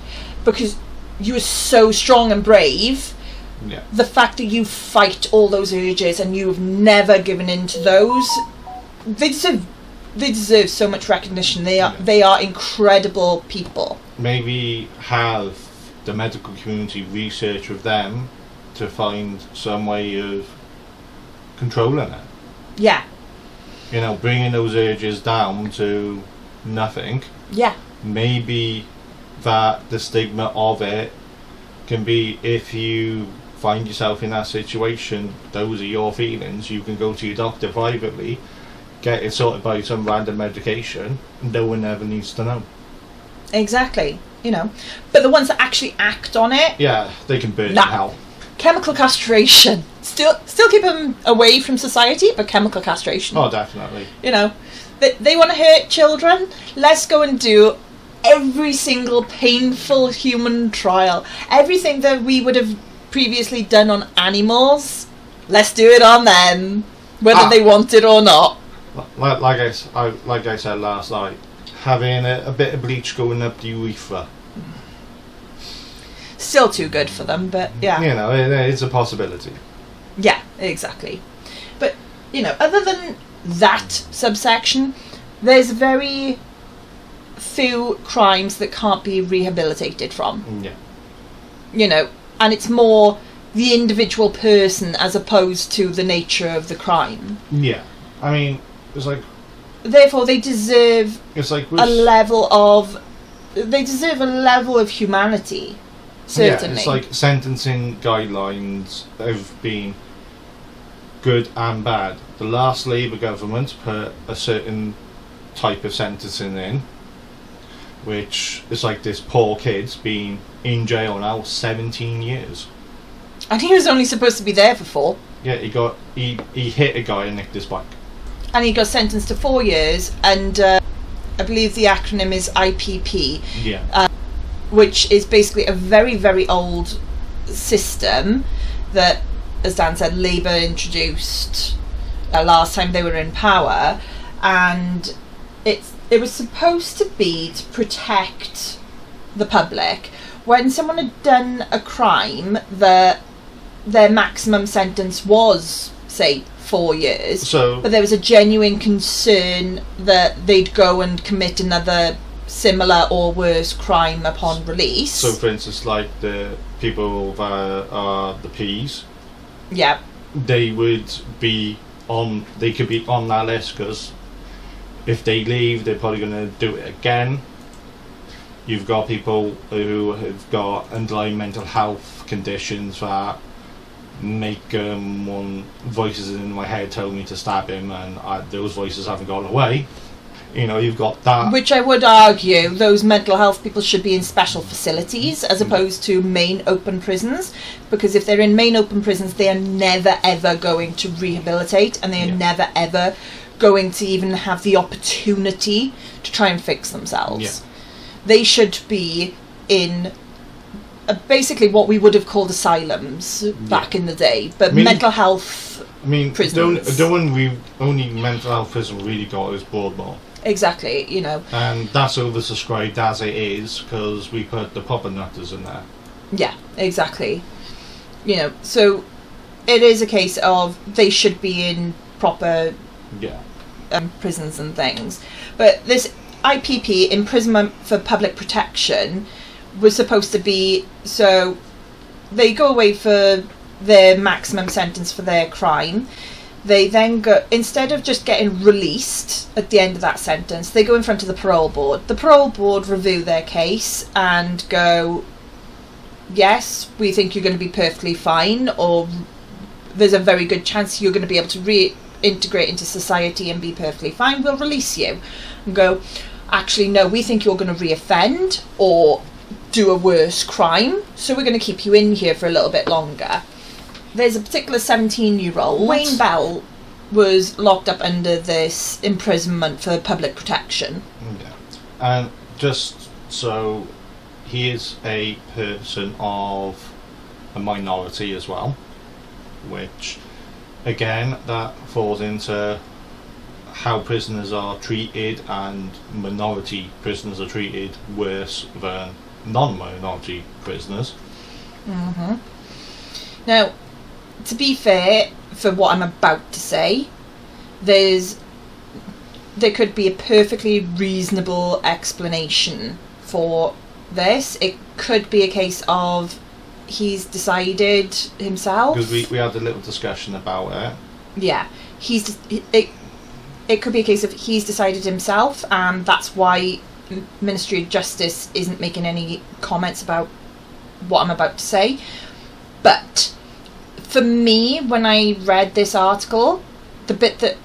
because you are so strong and brave. Yeah. The fact that you fight all those urges and you've never given in to those, they deserve so much recognition. They are incredible people. Maybe have the medical community research with them to find some way of controlling it. Yeah. You know, bringing those urges down to nothing. Yeah. Maybe that the stigma of it can be, if you find yourself in that situation, those are your feelings, you can go to your doctor privately, get it sorted by some random medication, no one ever needs to know. Exactly. You know, but the ones that actually act on it, yeah, they can burn in hell. Chemical castration. Still keep them away from society, but chemical castration. Oh, definitely. You know, they want to hurt children. Let's go and do every single painful human trial. Everything that we would have previously done on animals, let's do it on them, whether they want it or not. Like I said last night, having a bit of bleach going up the urethra. Still too good for them, but yeah. You know, it's a possibility. Yeah, exactly. But, you know, other than that subsection, there's very few crimes that can't be rehabilitated from. Yeah. You know, and it's more the individual person as opposed to the nature of the crime. Yeah. I mean, it's like... Therefore, they deserve they deserve a level of humanity. Certainly. Yeah, it's like sentencing guidelines have been good and bad. The last Labour government put a certain type of sentencing in, which is like this poor kid's been in jail now 17 years. And he was only supposed to be there for 4. Yeah, he hit a guy and nicked his bike. And he got sentenced to 4 years, and I believe the acronym is IPP. Yeah. Which is basically a very, very old system that, as Dan said, Labour introduced last time they were in power, and it was supposed to be to protect the public. When someone had done a crime, their maximum sentence was, say, 4 years, but there was a genuine concern that they'd go and commit another similar or worse crime upon release. So, for instance, like the people that are the P's, yeah, they could be on that list, because if they leave, they're probably going to do it again. You've got people who have got underlying mental health conditions that make voices in my head tell me to stab him, and those voices haven't gone away. You know, you've got that. Which I would argue those mental health people should be in special facilities as opposed to main open prisons, because if they're in main open prisons, they are never ever going to rehabilitate, and they are never ever going to even have the opportunity to try and fix themselves. Yeah. They should be in basically what we would have called asylums back in the day, but mental health prisons. The only mental health prison really got is Broadmoor. Exactly, you know. And that's oversubscribed as it is, because we put the proper nutters in there. Yeah, exactly. You know, so it is a case of they should be in proper prisons and things. But this IPP, imprisonment for public protection, was supposed to be, so they go away for their maximum sentence for their crime. They then go, instead of just getting released at the end of that sentence, they go in front of the parole board. The parole board review their case and go, yes, we think you're going to be perfectly fine, or there's a very good chance you're going to be able to reintegrate into society and be perfectly fine. We'll release you. And go, actually, no, we think you're going to reoffend or do a worse crime, so we're going to keep you in here for a little bit longer. There's a particular 17-year-old, Wayne Bell, was locked up under this imprisonment for public protection. Yeah. And just so he is a person of a minority as well, which again that falls into how prisoners are treated, and minority prisoners are treated worse than non-minority prisoners. Mm-hmm. Now, to be fair, for what I'm about to say, there could be a perfectly reasonable explanation for this. It could be a case of he's decided himself. Because we had a little discussion about it. Yeah, it could be a case of he's decided himself, and that's why Ministry of Justice isn't making any comments about what I'm about to say. But for me, when I read this article, the bit that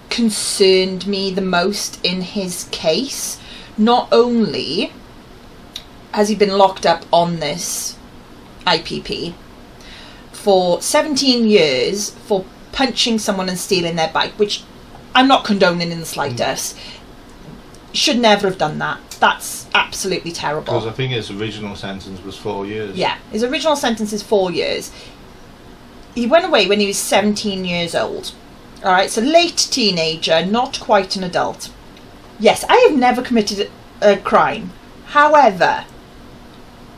concerned me the most in his case, not only has he been locked up on this IPP for 17 years for punching someone and stealing their bike, which I'm not condoning in the slightest. Should never have done that. That's absolutely terrible. Because I think his original sentence was 4 years. Yeah, his original sentence is 4 years. He went away when he was 17 years old. Alright, so late teenager, not quite an adult. Yes, I have never committed a crime. However,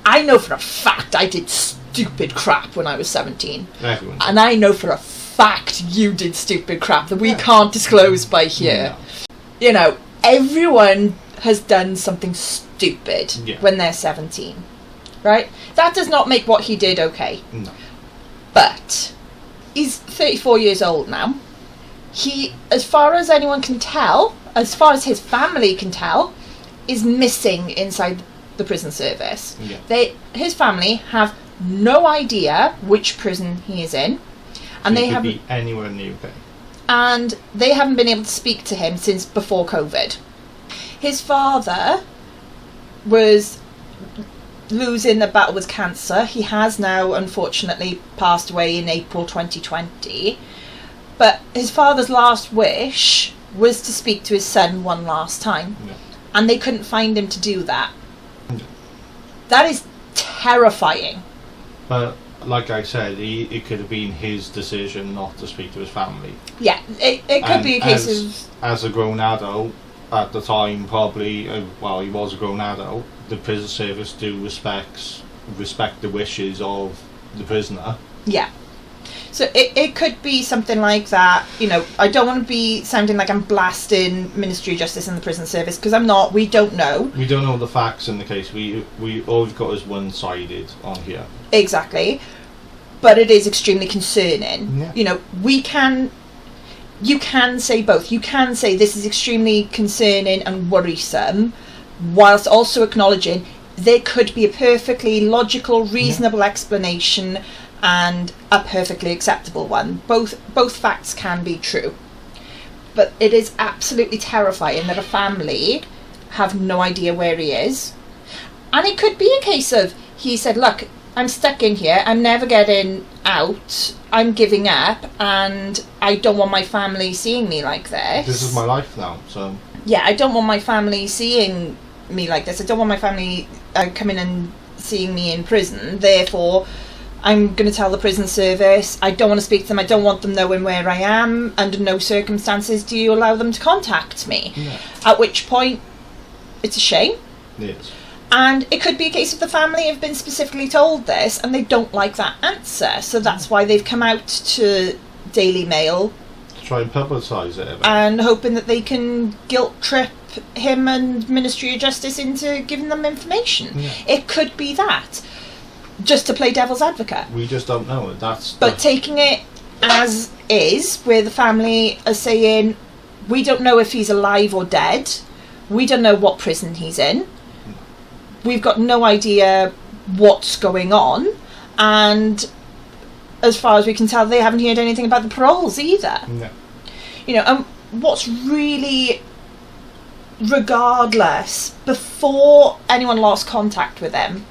I know for a fact I did stupid crap when I was 17. Everyone. And I know for a fact you did stupid crap that we can't disclose by here. No. You know, everyone has done something stupid when they're 17. Right? That does not make what he did okay. No. But he's 34 years old now. He, as far as anyone can tell, as far as his family can tell, is missing inside the prison service. Yeah. His family have no idea which prison he is in, and He could be anywhere in the UK. And they haven't been able to speak to him since before COVID. His father was losing the battle with cancer. He has now, unfortunately, passed away in April 2020. But his father's last wish was to speak to his son one last time. Yeah. And they couldn't find him to do that. Yeah. That is terrifying. But like I said, it could have been his decision not to speak to his family. Yeah, it could be a case of... As a grown adult, at the time probably, he was a grown adult, the prison service do respect the wishes of the prisoner. Yeah. So it could be something like that. You know, I don't want to be sounding like I'm blasting Ministry of Justice and the prison service, because I'm not. We don't know. We don't know the facts in the case. We all we've got is one-sided on here. Exactly. But it is extremely concerning. Yeah. You know, you can say both. You can say this is extremely concerning and worrisome, whilst also acknowledging there could be a perfectly logical, reasonable explanation and a perfectly acceptable one. Both facts can be true. But it is absolutely terrifying that a family have no idea where he is. And it could be a case of, he said, look, I'm stuck in here, I'm never getting out, I'm giving up, and I don't want my family seeing me like this. This is my life now, so... Yeah, I don't want my family seeing me like this. I don't want my family coming and seeing me in prison. Therefore, I'm going to tell the prison service, I don't want to speak to them, I don't want them knowing where I am. Under no circumstances do you allow them to contact me. Yeah. At which point, it's a shame. Yes. And it could be a case of the family have been specifically told this and they don't like that answer. So that's why they've come out to Daily Mail. To try and publicise it a bit. And hoping that they can guilt trip him and Ministry of Justice into giving them information. Yeah. It could be that. Just to play devil's advocate. We just don't know. But taking it as is, where the family are saying, we don't know if he's alive or dead. We don't know what prison he's in. We've got no idea what's going on. And as far as we can tell, they haven't heard anything about the paroles either. No. You know, and what's really regardless, before anyone lost contact with him,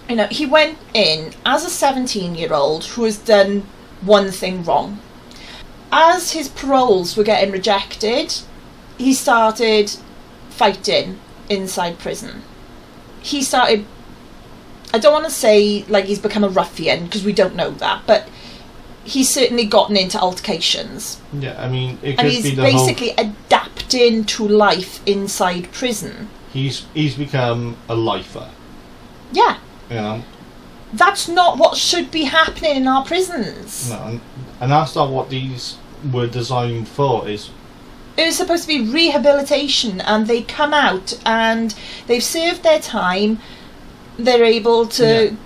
you know, he went in as a 17-year-old who has done one thing wrong. As his paroles were getting rejected, he started fighting inside prison. He started, I don't want to say like he's become a ruffian, because we don't know that, but he's certainly gotten into altercations. Yeah, I mean, it And could he's be the basically adapting to life inside prison. He's become a lifer, Yeah. you know. That's not what should be happening in our prisons. No, and that's not what these were designed for. Is It was supposed to be rehabilitation, and they come out and they've served their time. They're able to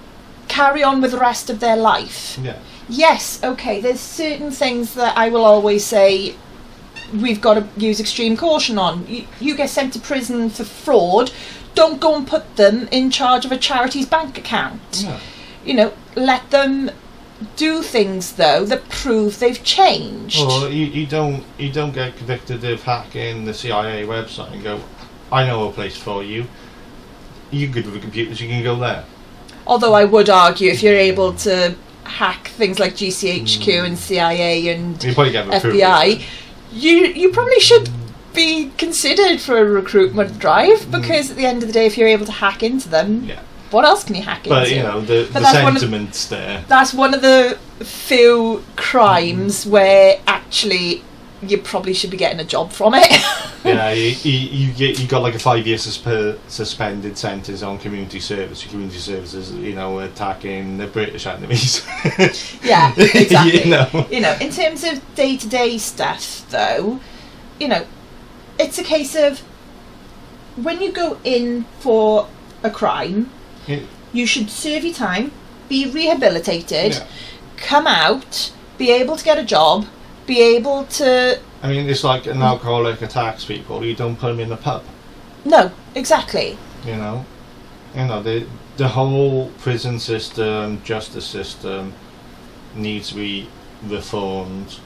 carry on with the rest of their life. yeah, Yes, okay, there's certain things that I will always say we've got to use extreme caution on. You get sent to prison for fraud, don't go and put them in charge of a charity's bank account. yeah. You know, let them do things, though, that prove they've changed. Well, you don't get convicted of hacking the CIA website and go, I know a place for you. You're good with computers, you can go there. Although I would argue if you're able to hack things like GCHQ and CIA and You probably get recruited. FBI, you probably should be considered for a recruitment drive, because at the end of the day, if you're able to hack into them, Yeah. what else can you hack But into? you know, the that's one of- sentiment's there. That's one of the few crimes where actually you probably should be getting a job from it. Yeah, you got like a 5-year suspended sentence on community service. Your community services, you know, attacking the British enemies. Yeah, exactly. You know. In terms of day-to-day stuff, though, you know, it's a case of when you go in for a crime, Yeah. you should serve your time, be rehabilitated, Yeah. come out, be able to get a job, be able to... I mean, it's like an alcoholic attacks people. You don't put them in the pub. No, exactly. You know, the whole prison system, justice system, needs to be reformed.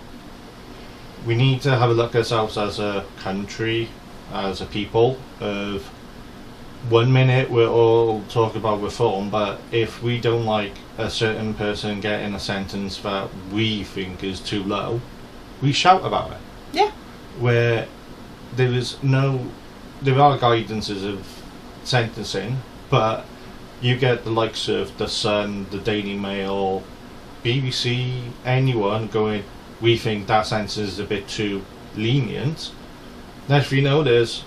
We need to have a look at ourselves as a country, as a people. Of 1 minute we're all talking about reform, but if we don't like a certain person getting a sentence that we think is too low, we shout about it. Yeah. Where there are guidances of sentencing, but you get the likes of The Sun, the Daily Mail, BBC, anyone going, we think that sentence is a bit too lenient. Next thing you know, there's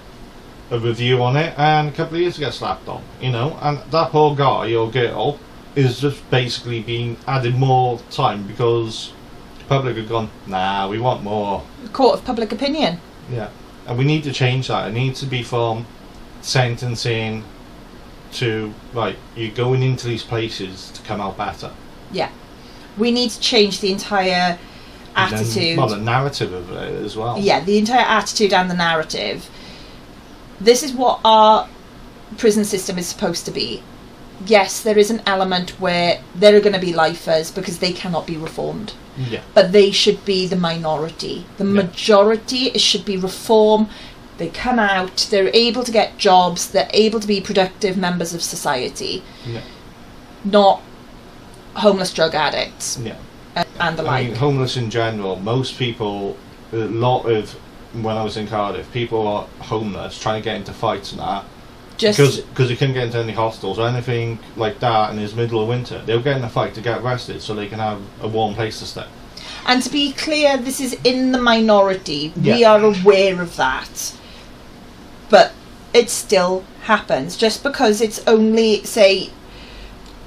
a review on it, and a couple of years get slapped on, you know, and that poor guy or girl is just basically being added more time because the public have gone, nah, we want more. Court of public opinion. Yeah, and we need to change that. It needs to be from sentencing to, right, you're going into these places to come out better. Yeah. We need to change the entire attitude. Well, the narrative of it as well. Yeah, the entire attitude and the narrative. This is what our prison system is supposed to be. Yes, there is an element where there are going to be lifers because they cannot be reformed. Yeah. But they should be the minority. The majority, it should be reform. They come out, they're able to get jobs, they're able to be productive members of society. Yeah. Not homeless drug addicts Yeah. and the I like. mean, homeless in general, most people, a lot of, when I was in Cardiff, people are homeless, trying to get into fights and that, Just because they couldn't get into any hostels or anything like that, and it's middle of winter. They'll get in a fight to get arrested so they can have a warm place to stay. And to be clear, this is in the minority. We Yeah. are aware of that. But it still happens. Just because it's only, say,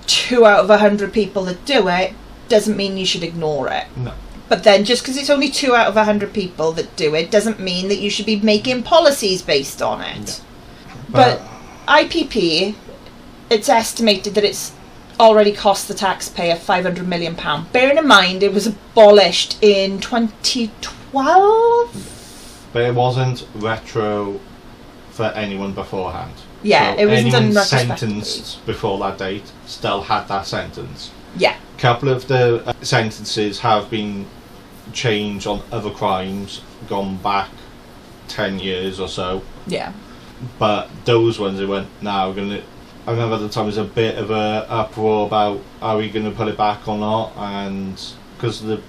2 out of 100 people that do it, doesn't mean you should ignore it. No. But then, just because it's only 2 out of 100 people that do it, doesn't mean that you should be making policies based on it. But IPP, it's estimated that it's already cost the taxpayer £500 million. Bearing in mind, it was abolished in 2012? But it wasn't retro for anyone beforehand. Yeah, so it wasn't done anyone retrospectively. sentenced before that date still had that sentence. Yeah. A couple of the sentences have been changed on other crimes, gone back 10 years or so, Yeah. But those ones, they went, "No, we're gonna." I remember at the time there was a bit of a uproar about, are we going to put it back or not? And because the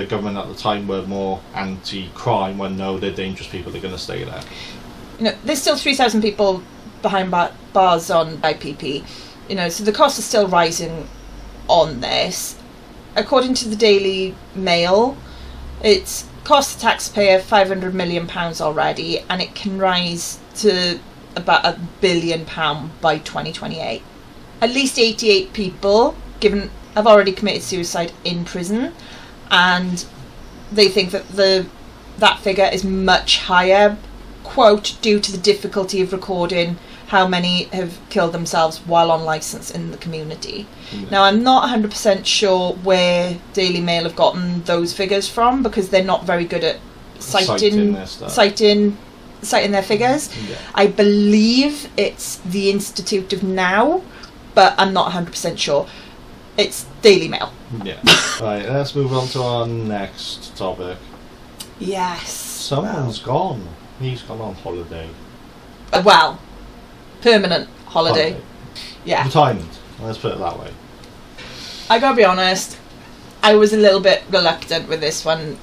government at the time were more anti-crime, when no, they're dangerous people, they're going to stay there. You know, there's still 3,000 people behind bars on IPP. You know, so the cost is still rising on this. According to the Daily Mail, it's cost the taxpayer £500 million already, and it can rise to about £1 billion by 2028. At least 88 people have already committed suicide in prison, and they think that that figure is much higher, quote, due to the difficulty of recording how many have killed themselves while on licence in the community. Now, I'm not 100% sure where Daily Mail have gotten those figures from, because they're not very good at citing their figures. Yeah. I believe it's the Institute of Now, but I'm not 100% sure. It's Daily Mail. Yeah. Right, let's move on to our next topic. Yes. Someone's gone. He's gone on holiday. Well, permanent holiday. Yeah. Retirement. Let's put it that way. I gotta be honest, I was a little bit reluctant with this one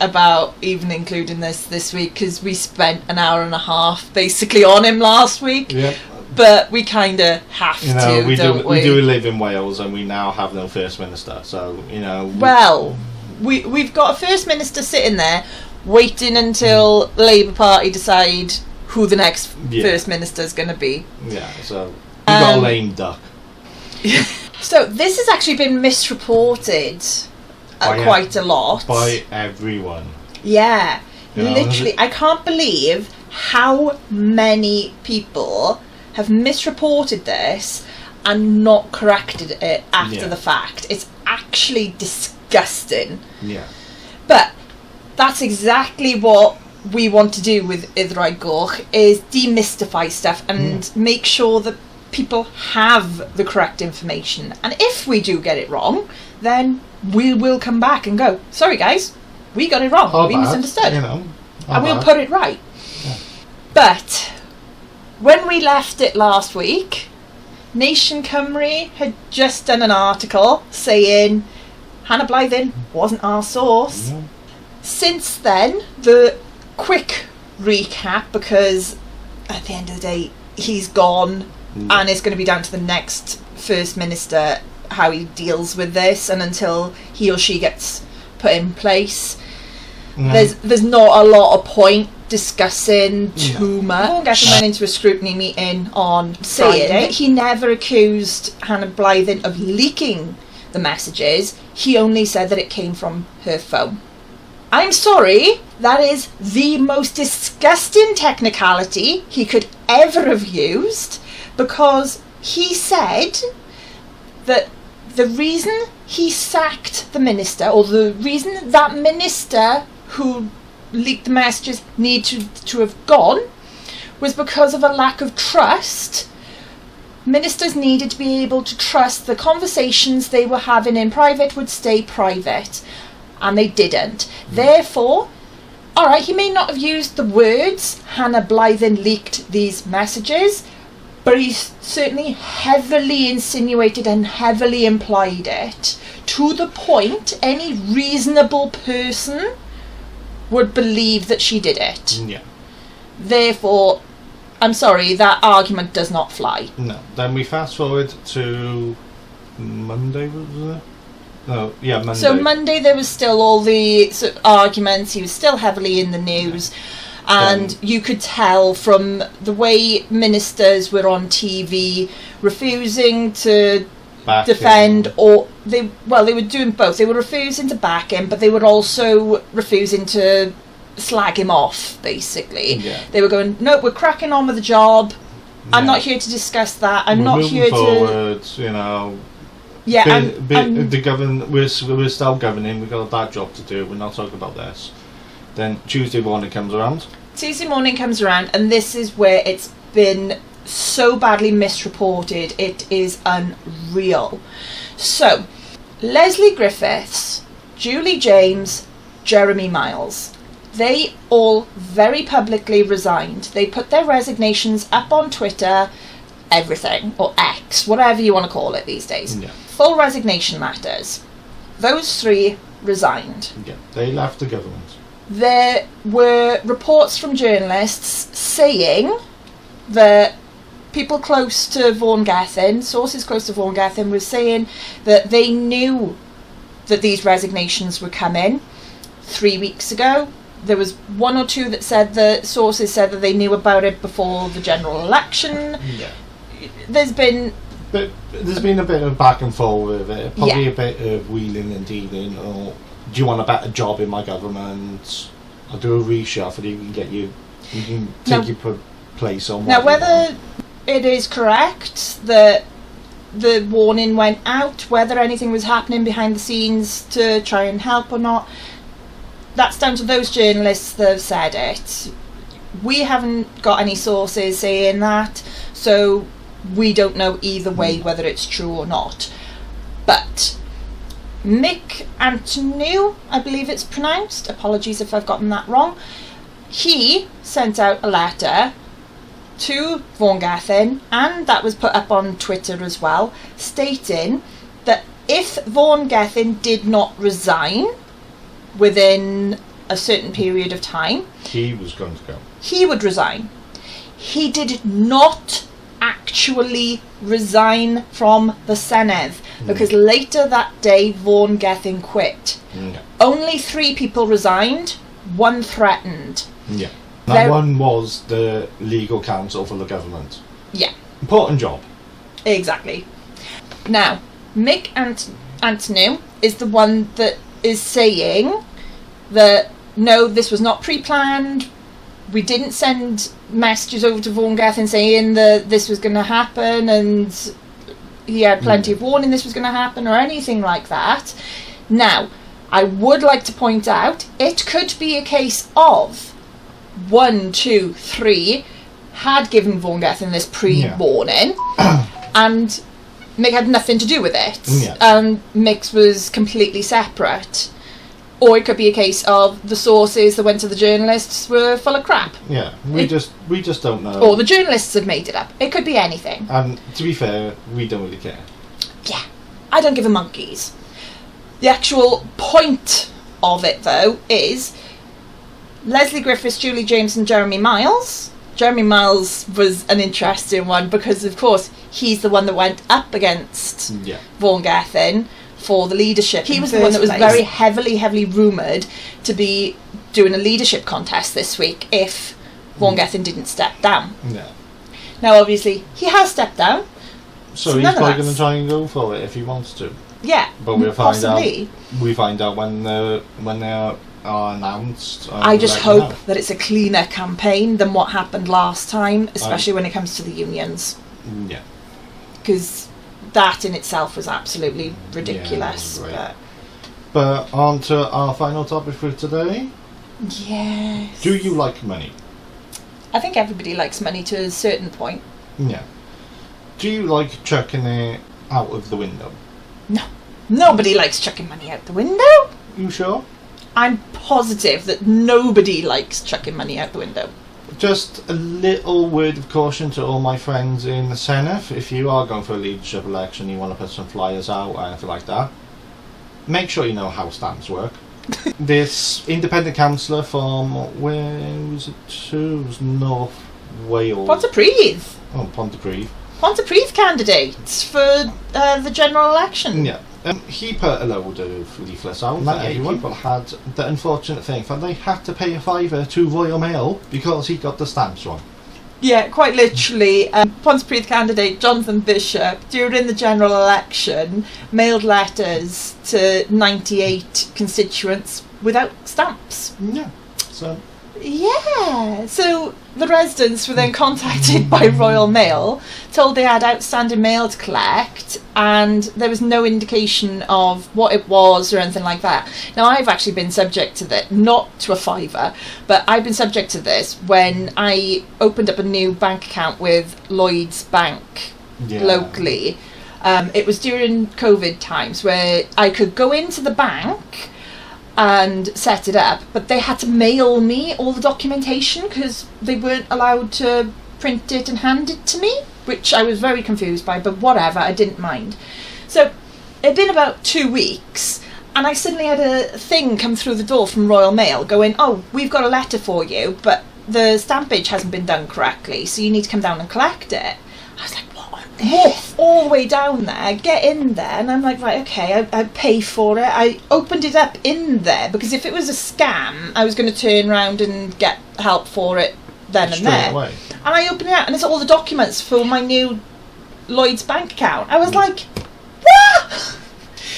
about even including this week, because we spent an hour and a half basically on him last week. Yeah. But we kind of have to, we don't we do live in Wales, and we now have no First Minister, so, you know... Well, we've got a First Minister sitting there waiting until the Labour Party decide who the next First Minister is going to be. Yeah, so we've got a lame duck. So this has actually been misreported quite a lot. By everyone. Yeah. You know, literally, I can't believe how many people have misreported this and not corrected it after the fact. It's actually disgusting. Yeah. But that's exactly what we want to do with Iddrai Goch, is demystify stuff and make sure that people have the correct information. And if we do get it wrong, then we will come back and go, sorry guys, we got it wrong. We misunderstood. You know, and we'll put it right. Yeah. But when we left it last week, Nation Cymru had just done an article saying Hannah Blythen wasn't our source. Yeah. Since then, the quick recap, because at the end of the day, he's gone, and it's going to be down to the next First Minister how he deals with this, and until he or she gets put in place, there's not a lot of point discussing too much. Vaughn Gething went into a scrutiny meeting on saying that he never accused Hannah Blythen of leaking the messages. He only said that it came from her phone. I'm sorry, that is the most disgusting technicality he could ever have used, because he said that the reason he sacked the minister, or the reason that minister who leaked the messages needed to have gone, was because of a lack of trust. Ministers needed to be able to trust the conversations they were having in private would stay private, and they didn't. Therefore, alright, he may not have used the words Hannah Blythen leaked these messages, but he certainly heavily insinuated and heavily implied it, to the point any reasonable person would believe that she did it. Yeah. Therefore, I'm sorry, that argument does not fly. No. Then we fast forward to Monday, was it? No, yeah, Monday. So Monday there was still all the arguments, he was still heavily in the news, and you could tell from the way ministers were on TV refusing to defend, or they were doing both. They were refusing to back him, but they were also refusing to slag him off, basically. They were going, no, we're cracking on with the job. I'm not here to discuss that. I'm not here forward, you know. Yeah, we're still governing. We've got that job to do. We're not talking about this. Then Tuesday morning comes around. And this is where it's been so badly misreported. It is unreal. So, Leslie Griffiths, Julie James, Jeremy Miles. They all very publicly resigned. They put their resignations up on Twitter, everything, or X, whatever you want to call it these days. Yeah. Full resignation letters. Those 3 resigned. Yeah, they left the government. There were reports from journalists saying that people close to Vaughn Gething, sources close to Vaughn Gething, were saying that they knew that these resignations were coming 3 weeks ago. There was 1 or 2 that said that sources said that they knew about it before the general election. Yeah. There's been a bit of back and forth with it, probably a bit of wheeling and dealing, or do you want a better job in my government? I'll do a reshuffle, we can take your place on. Now, whether it is correct that the warning went out, whether anything was happening behind the scenes to try and help or not, that's down to those journalists that have said it. We haven't got any sources saying that, so we don't know either way whether it's true or not. But Mick Antonu, I believe it's pronounced, apologies if I've gotten that wrong, he sent out a letter to Vaughn Gething, and that was put up on Twitter as well, stating that if Vaughn Gething did not resign within a certain period of time, he was going to go. He would resign. He did not actually resign from the Senedd, because later that day Vaughn Gething quit. Yeah. Only 3 people resigned, 1 threatened. Yeah. That one was the legal counsel for the government. Yeah. Important job. Exactly. Now, Mick Antonu is the one that is saying that no, this was not pre-planned. We didn't send messages over to Vaughn Gething saying that this was going to happen and he had plenty of warning this was going to happen or anything like that. Now, I would like to point out, it could be a case of 1, 2, 3 had given Vaughn Gething this pre-warning and Mick had nothing to do with it. Yeah. And Mick's was completely separate. Or it could be a case of the sources that went to the journalists were full of crap. Yeah, we just don't know. Or the journalists have made it up. It could be anything. And to be fair, we don't really care. Yeah, I don't give a monkeys. The actual point of it, though, is Leslie Griffiths, Julie James and Jeremy Miles. Jeremy Miles was an interesting one because, of course, he's the one that went up against Vaughn Gething for the leadership. He was the one that was very heavily rumoured to be doing a leadership contest this week if Vaughn Gething didn't step down. Yeah. Now, obviously, he has stepped down. So he's probably going to try and go for it if he wants to. Yeah, but we'll find possibly. We find out when they are announced. I just hope that it's a cleaner campaign than what happened last time, especially when it comes to the unions. Yeah. Because that in itself was absolutely ridiculous. Yeah, right. But on to our final topic for today. Yes. Do you like money? I think everybody likes money to a certain point. Yeah. Do you like chucking it out of the window? No. Nobody likes chucking money out the window. You sure? I'm positive that nobody likes chucking money out the window. Just a little word of caution to all my friends in the Senedd. If you are going for a leadership election, you want to put some flyers out or anything like that, make sure you know how stamps work. This independent councillor from, where was it to? It was North Wales. Pontypridd. Oh, Pontypridd. Pontypridd candidates for the general election. Yeah. He put a load of leaflets out and people had the unfortunate thing that they had to pay a £5 to Royal Mail because he got the stamps wrong. Yeah, quite literally. Pontypridd candidate Jonathan Bishop, during the general election, mailed letters to 98 constituents without stamps. Yeah. So the residents were then contacted by Royal Mail, told they had outstanding mail to collect, and there was no indication of what it was or anything like that. Now, I've actually been subject to this, not to a £5, but I've been subject to this when I opened up a new bank account with Lloyds Bank locally. It was during COVID times where I could go into the bank and set it up, but they had to mail me all the documentation because they weren't allowed to print it and hand it to me, which I was very confused by, but whatever, I didn't mind. So it'd been about 2 weeks, and I suddenly had a thing come through the door from Royal Mail going, oh, we've got a letter for you, but the stampage hasn't been done correctly, so you need to come down and collect it. I was like, what on earth? All the way down there, get in there, and I'm like, right, okay, I pay for it. I opened it up in there, because if it was a scam, I was going to turn around and get help for it then and there. Away. And I opened it up, and it's all the documents for my new Lloyd's bank account. I was like, what?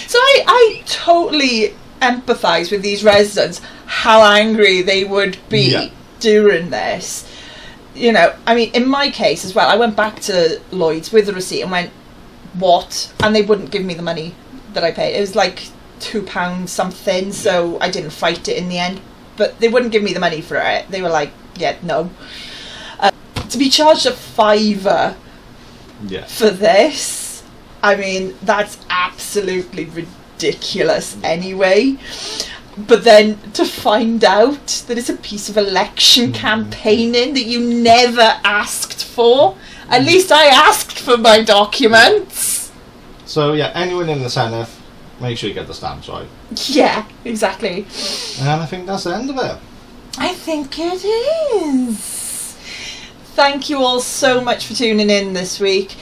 So I totally empathise with these residents, how angry they would be during this. You know, I mean, in my case as well, I went back to Lloyd's with the receipt and went, what? And they wouldn't give me the money that I paid. It was like £2 something, so I didn't fight it in the end. But they wouldn't give me the money for it. They were like, yeah, no. To be charged a £5 for this, I mean, that's absolutely ridiculous anyway. But then to find out that it's a piece of election campaigning that you never asked for. At least I asked for my documents. So yeah, anyone in the Senate, make sure you get the stamps right. Yeah, exactly. And I think that's the end of it. I think it is. Thank you all so much for tuning in this week.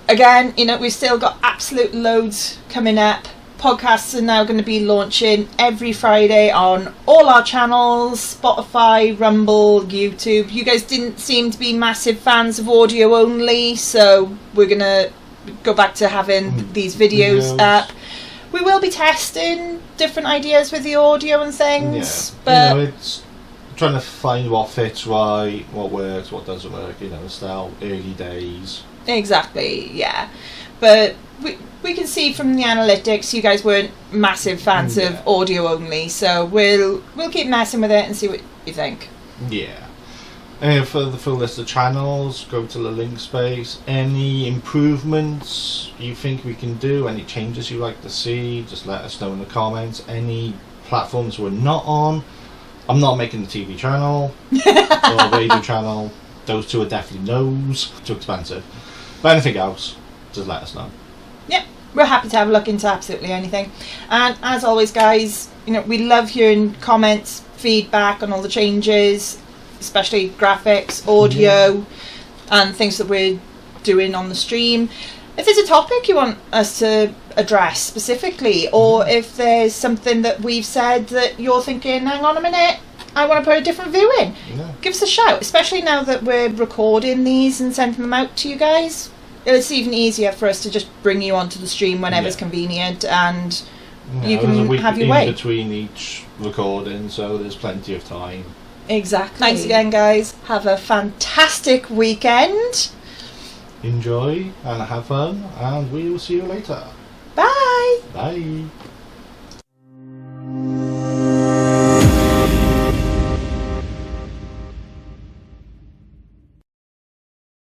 Again, you know, we've still got absolute loads coming up. Podcasts are now going to be launching every Friday on all our channels, Spotify, Rumble, YouTube. You guys didn't seem to be massive fans of audio only, so we're going to go back to having these videos up. We will be testing different ideas with the audio and things, but you know, it's trying to find what fits right, what works, what doesn't work, you know, still early days. Exactly, yeah. But we can see from the analytics you guys weren't massive fans of audio only, so we'll keep messing with it and see what you think. Yeah. And for the full list of channels, go to the link space. Any improvements you think we can do, any changes you'd like to see, just let us know in the comments. Any platforms we're not on. I'm not making the TV channel or radio channel. Those two are definitely no's. Too expensive. But anything else, just let us know. Yep, we're happy to have a look into absolutely anything. And as always, guys, you know, we love hearing comments, feedback on all the changes, especially graphics, audio, and things that we're doing on the stream. If there's a topic you want us to address specifically, or if there's something that we've said that you're thinking, hang on a minute, I want to put a different view in, give us a shout, especially now that we're recording these and sending them out to you guys. It's even easier for us to just bring you onto the stream whenever's convenient, and you can have your way. In between each recording, so there's plenty of time. Exactly. Thanks again, guys. Have a fantastic weekend. Enjoy and have fun, and we will see you later. Bye. Bye.